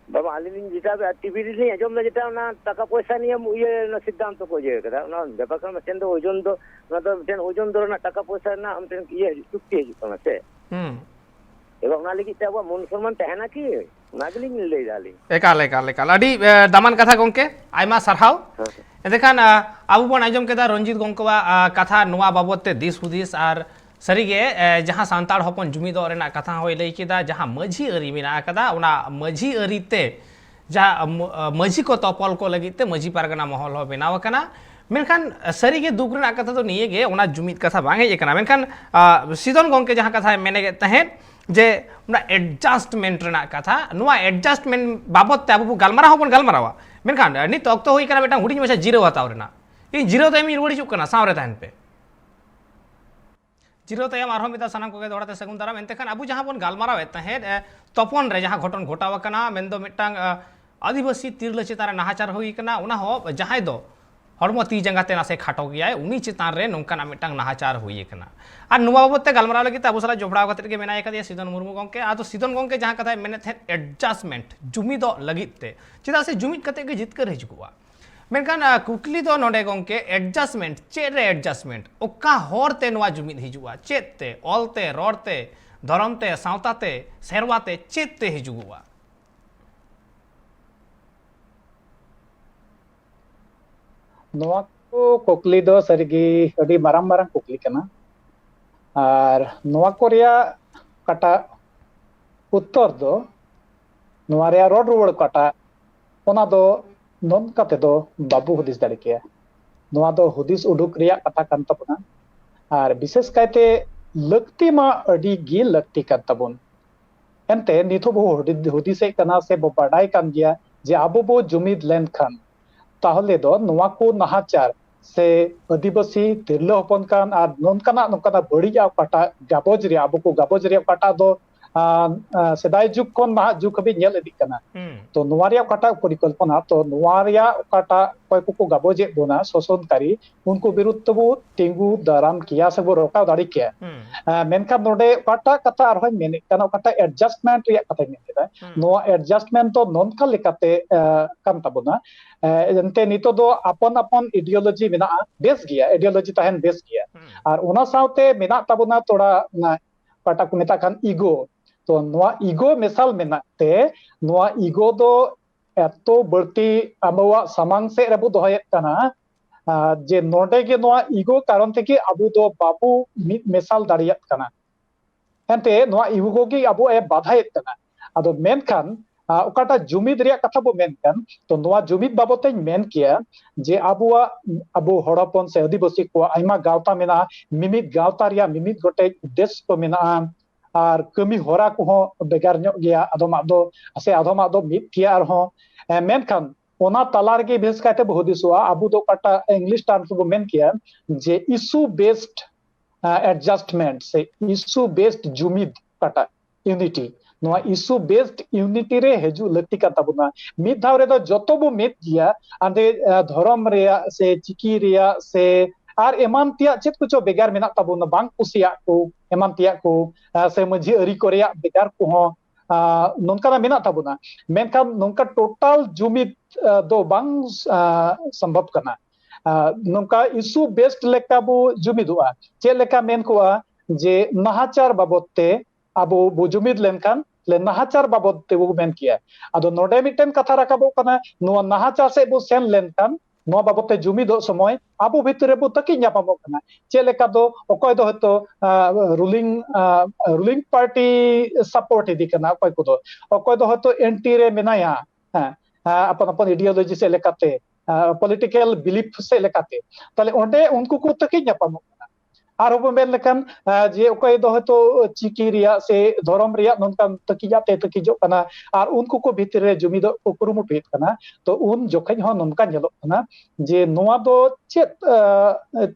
बाबा आलिन जेटा टीवी रे अजम जेटा ना टाका पैसा निये ये सिद्धांत को जे कदा ना व्यापार में चंद ओजन दो ना तो मिटन ओजन दो ना टाका पैसा ना मिटन ये चुक्ति हिजुग कना से एबा ना लगी ते मन सम्मान तहना की नागलिन ले जाली एकाल अडी दामान कथा गंके आयमा सरहाव एदेखान आबु बन आजम केदा रंजीत गंकवा कथा नोआ बाबते दिस हुदिस आर सारीगे जहाँ सांताड़ हपन जुमिद रेना कथा होय लई केदा जहाँ मझी अरी मेना कदा उना मझी अरीते जहाँ मझी को तपल को लगिते मझी पारगना महल हो बनाव कना मेनखान सारीगे दुख रेना कथा तो निये गे उना जुमिद कथा बांग हेज कना मेनखान सिदन गंके जहाँ कथा मेने तहें जे उना एडजस्टमेंट रेना कथा नुआ एडजस्टमेंट बाबत ते अबु गालमारा हबन गालमारावा मेनखान नित अक्तो होई कना बेटा हुडिंग मछा जिरो हताव रेना इन जिरो टाइम रुवाड़ हिजुग कना सावरे तहन पे जिरो तयम आरहों मिदा सनाम को दोड़ाते सगुन दाराम एंतेखान अबु जहाँ बन गालमाराव तहें तपन रे जहाँ घटन घटाव कना मेनदो मिटांग आदिवासी तिरला चितान नाहाचार हुई कना उना हो जहाँ दो हड़मो ती जंगाते नासे खाटो गया उनी चितान रे नोंकाना मिटांग नाहाचार हुई कना और नुवा बाबते गालमाराव लगिते अबु सला जोपड़ाव कते के मेनाय कदिया सिदन मुर्मू गंके आदो सिदन गंके जहाँ कथा मेने थे एडजस्टमेंट जुमिदो लगिते चिदा से जुमिद कते के जितकर हिजुआ मेनखान कुकली दो नोडे गंके एडजस्टमेंट चेद रे एडजस्टमेंट ओका होरते नोवा जुमिद हिजुआ चेदते ऑलते रोडते धरमते सावताते सेरवाते चेदते हिजुआ नोवा को कुकली दो सरगी अडी माराम माराम कुकली कना और नोवा को रिया कटा उत्तर दो नोवा रिया रोड रुवड़ कटा ओना दो नोन काते दो बाबू हुदिस दाड़े के नोवा दो हुदिस उडुक रिया कथा कान तबना और विशेष कायते लक्ति मा अडी गी लक्ति कान तबन एनते निथो बो हुदिसे कना से बो बाडाय कान गया जे आबो बो जुमिद लेन खान ताहले दो नोवा को नाहाचार से आदिवासी तिरला हपन कान और नोनकाना नोनकाना बड़िया काटा गाबोज रे आबो को गाबोज रे काटा दो सेदाय जुग कोन ना जुग हबी नेल इदी कना तो नोवारिया काटा परिकल्पना तो नोवारिया काटा कोय को गाबोजे बोना शोषणकारी उनको विरुद्ध तबो टिंगू दाराम किया से वो रोका दाड़ी किया मेनका नोडे काटा कथा आर होय मेने कना काटा एडजस्टमेंट रिया कथा मेनेदा नोवा एडजस्टमेंट तो नोनका लेकाते कान तबोना एनते नितो दो अपन अपन आइडियोलॉजी मेना बेस गया आइडियोलॉजी तहन बेस गया और उना साउते मेना तबोना थोड़ा काटा को मेता खान ईगो तो नोआ ईगो मिसाल मेनाते नोआ ईगो दो एतो बढ़ती आबवा सामांग से रबु दोहयत कना जे नोडे के नोआ ईगो कारण थे कि अबु दो बाबू मिसाल दाड़ियत कना एनते नोआ ईगो की अबु ए बाधायत कना अदो मेनखान ओकाटा जुमिद रिया कथा बो मेनखान तो नोआ जुमिद बाबते मेन किया जे अबुआ अबु हड़पन से आदिवासी को आइमा गावता मेना मिमिद गावता रिया मिमिद गोटे देश को मेना और कमी होरा को बेगार गया आदमा दो से आदमा दो मिद किया और मेनखान ओना तलार के बेस काते बहुदिसुआ अबु दो काटा इंग्लिश टर्म्स बो मेन किया जे इशू बेस्ड एडजस्टमेंट से इशू बेस्ड जुमिद काटा यूनिटी नोआ इशू बेस्ड यूनिटी रे हेजु लक्ति का तबुना मिद धाव रे दो जतो बो मिद गया आंदे धर्म रे से चिकी रिया से और एमान तिया चेत कुछ बेगार मेना तबुना बांग कुसिया को एमान तिया को से मझी अरी को रिया बेगार को हो नोनका मेना तबुना मेनका नोनका टोटल जुमिद दो बांग संभव करना नोनका इशू बेस्ड लेका बो जुमिदुआ चे लेका मेन को जे नाहाचार बाबते अबो बो जुमिद लेनकान ले नाहाचार बाबत ते वो मेन किया अदो नोडे मिटेन कथा राकाबो कना नो नाहाचार से बो सेन लेनकान नो बाबते जुमिदो समय आबो भितरे बो तकी न्यापामो कना चेलेका दो ओकोय दो हतो रूलिंग पार्टी सपोर्ट इदी कना ओकोय दो हतो एंटी रे मेनाया अपन अपन आइडियोलॉजी से लेकाते पॉलिटिकल बिलीफ से लेकाते ताले ओंडे उनको को तकी न्यापामो और वो मेन लेकन जे ओकोय दो हतो चिकी रिया से धर्म रिया नोनकान तकिजाते तकिजो कना और उनको को भीतर रे जुमिदो कुरुमुट हेत कना तो उन जोखन हो नोनका नेलो कना जे नोवा दो चेत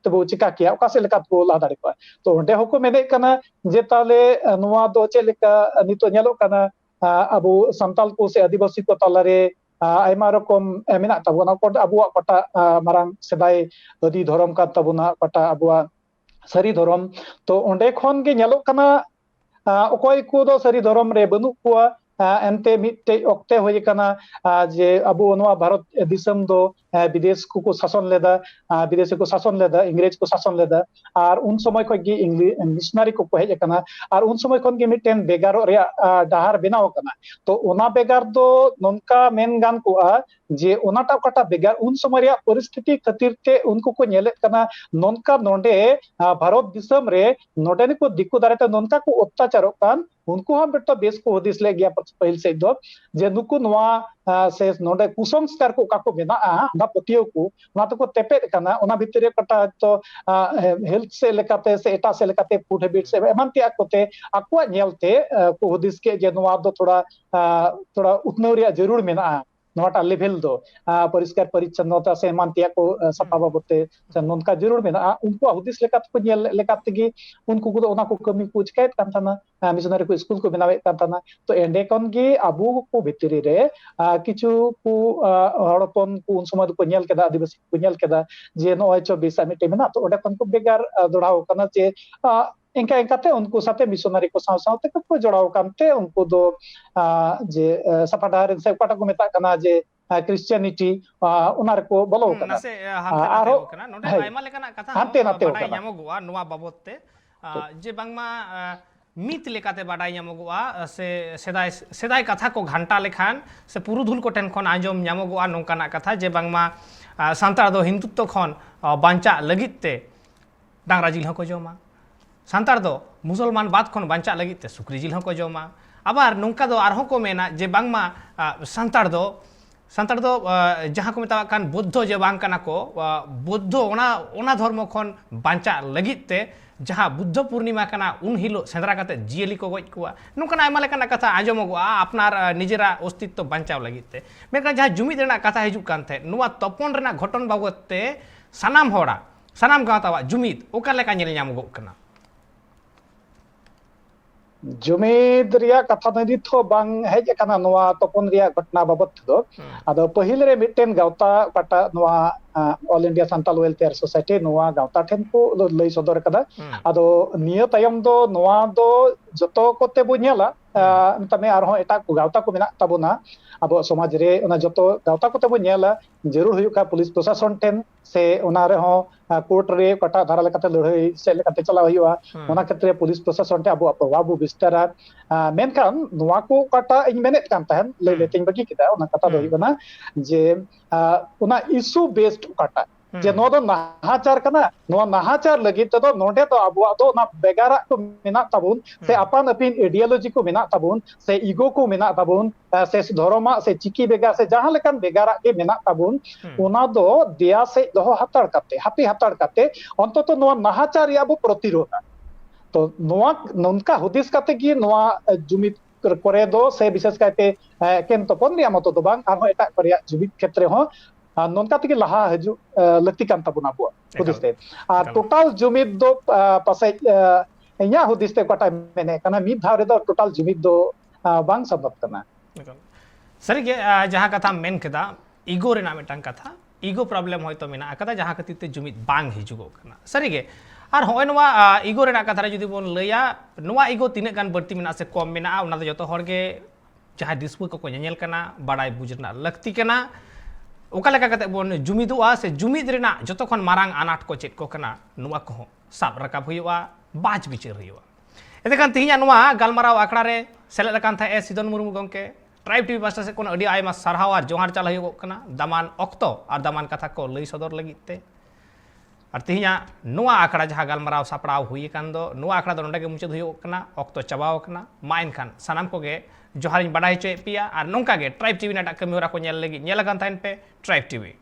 तबो चिका किया ओका से लेका को ला दाड़े को तो ओंडे होको मेने कना जे ताले नोवा दो चे लेका नितो नेलो कना अबो संताल को से आदिवासी को तालारे आयमा रकम मेना तबोना को अबुआ कटा मारांग सेदाय आदि धर्म का तबोना कटा अबुआ सारी धर्म तो ओंडे खन के नेलो कना ओकोय को दो सारी धर्म रे बनु को एनते मिट्टे ओक्ते होय कना जे अबो नवा भारत दिसम दो विदेश को शासन लेदा विदेश को शासन लेदा इंग्रेज को शासन लेदा और उन समय खो गी मिशनारी को हेज कना और उन समय खन गे मिट्टेन बेगारो रे डाहार बनाव कना तो ओना बेगार दो नोनका मेन गान को जे ओनाटा काटा बेगार उन समय रे परिस्थिति खातिर ते उनको को नेले कना नोनका नोंडे भारत दिसम रे नोडेन को दिक्कु दारे नोनका को अत्याचार कान उनको हम बेटा बेस को हदिस ले गया पहिल से दो जे नुकु नवा से नोडे कुसंस्कार को काको बेना ना पतियो को ना तो को तेपे कना ओना भितरे कटा तो हेल्थ से लेकाते से एटा से लेकाते फूड हैबिट से एमन ते आकोते आको नेलते को हदिस के जे नवा दो थोड़ा उतनो रिया जरूर मेना नोटा लेवल दो परिष्कार परिच्छन्नता से मानतिया को सफा बाबते नोनका जरूर मेना उनको हुदिस लेकात को नेल लेकात गी उनको को ओना को कमी को चिकायत कान थाना मिशनरी को स्कूल को बनावे कान थाना तो एंडे कन गी अबु को भितरी रे किछु को हड़पन को उन समय को नेल केदा आदिवासी को नेल केदा जे नोय 24 मिटे मेना तो ओडे कन को बेगार दोड़ाव कना जे इनका इनकाते उनको साथे मिशनरी को साव सावते को जोड़ाव कामते उनको दो जे सफादार से काटा को मेता कना जे क्रिश्चियनिटी उनार को बोलो कना से हाते कना नोडे आयमा लेकाना कथा हाते नाते बाडाय ᱧᱟᱢᱚᱜᱚᱜᱼᱟ ᱱᱚᱣᱟ ᱵᱟᱵᱚᱫᱛᱮ जे बांगमा मित लेकाते बाडाय ᱧᱟᱢᱚᱜᱚᱜᱼᱟ से सेदाय कथा को घंटा लेखान से पुरुधुल को ठेन खन आंजम ᱧᱟᱢᱚᱜᱚᱜᱼᱟ नोंकाना कथा जे बांगमा सांतार दो हिंदुत्व खन बांचा लगितते डांगरा जिल हको जमा सांतार दो मुसलमान बाद खन बांचा लगितते सुक्री जिल हको जमा आबार नोंका दो आरहों को मेना जे बांगमा सांतार दो जहाँ को मेता कान बुद्ध जे बांग कना को बुद्ध ओना धर्म खन बांचा लगितते जहाँ बुद्ध पूर्णिमा कना उन हिलो सेंद्रा काते जियली को गज कुआ नोंकाना आयमा लेकाना कथा आंजमोगोआ अपनार निजेरा अस्तित्व बांचाव लगितते मेका जहाँ जुमिद रेना कथा हिजुक कान थे नुवा तपन रेना घटन बाबतते सानाम होड़ा सानाम गावतावा जुमिद ओका लेका नेल ᱧᱟᱢᱚᱜᱚᱜ कना जुमिद रिया कथा नदी थो बांग हेज कना नवा तपन रिया घटना बाबत दो आदो पहिल रे मिटेन गावता काटा नवा all India Santal welfare society नवा गावता ठेन को लई सदर कदा आदो निय तायम दो नवा दो जतो कोते बो नेला तमे आरो एटा को गावता को मेना ताबोना अब समाज रे ओना जतो गावता कोते बो नेला जरूर हुयु का पुलिस प्रशासन ठेन से ओना रे हो कोर्ट रे कटा धारा लेकाते लड़ाई से लेकाते चला हुआ ओना क्षेत्र पुलिस प्रशासन टे अब प्रभाव विस्तारा मेनखान नवा को कटा इन मेने कान तहन ले लेतिंग बकी किदा ओना कथा दो हुइबना जे ओना इशू बेस्ड कटा जे नो दो नाहाचार कना नो नाहाचार लगी तो नोडे तो अब दो ना बेगारा को मेना ताबुन से अपन अपन आइडियोलॉजी को मेना ताबुन से ईगो को मेना ताबुन से धर्मा से चिकी बेगा से जहां लेकान बेगारा के मेना ताबुन ओना दो दिया से दो हातार काते हापी हातार काते अंतत नो नाहाचार या प्रतिरोध तो नोआ नोनका हुदिस काते की नोआ जुमित करे दो से विशेष काते केन तपन रिया मतो दो बांग आरो एटा करिया जुमित क्षेत्र हो नोनका तक लहा हजू लक्ति कान ताबुना बो हुदिसते टोटल जुमिद दो पासे इया हुदिसते कोटा मेने कना मिद धाव रे दो टोटल जुमिद दो बांग संभव कना सरी के जहां कथा मेन केदा ईगो रेना मेटांग कथा ईगो प्रॉब्लम होय तो मेना कदा जहां कतिते जुमिद बांग हिजुगो कना सरी के और होय नवा ईगो रेना कथा रे जुदी बोन लया नवा ईगो तिने गान बढ़ती मेना से कम मेना उना दो जतो हर के जहां दिसपु को नेल कना बाडाय बुझना लक्ति कना ओका लेका कते बोन जुमिदुआ से जुमिद रेना जतो खन मारांग अनाट को चेक को कना नुआ को साब रकाब हुआ बाज बिचार हुआ एतेखान तिहिया नुआ गालमाराव आखड़ा रे सेलेद लकान था ए सिदन मुर्मू गंके ट्राइब टीवी पास्टा से कोन अडी आयमा सारहाव आर जोहार चाल हुआ कना दामान ऑक्तो और दामान कथा को लई सदर लगिते और तिहिया नुआ आखड़ा जहां गालमाराव सापड़ाव हुई कान दो नुआ आखड़ा दो नोंडे के मुचाद हुआ कना ऑक्तो चबाव कना मा इनखान सनाम को गे जोहारिन बाडाय चोय पिया और नोंका गे ट्राइब टीवी नाटा कमी होरा को नेल लगी नेल कान थाइन पे ट्राइब टीवी।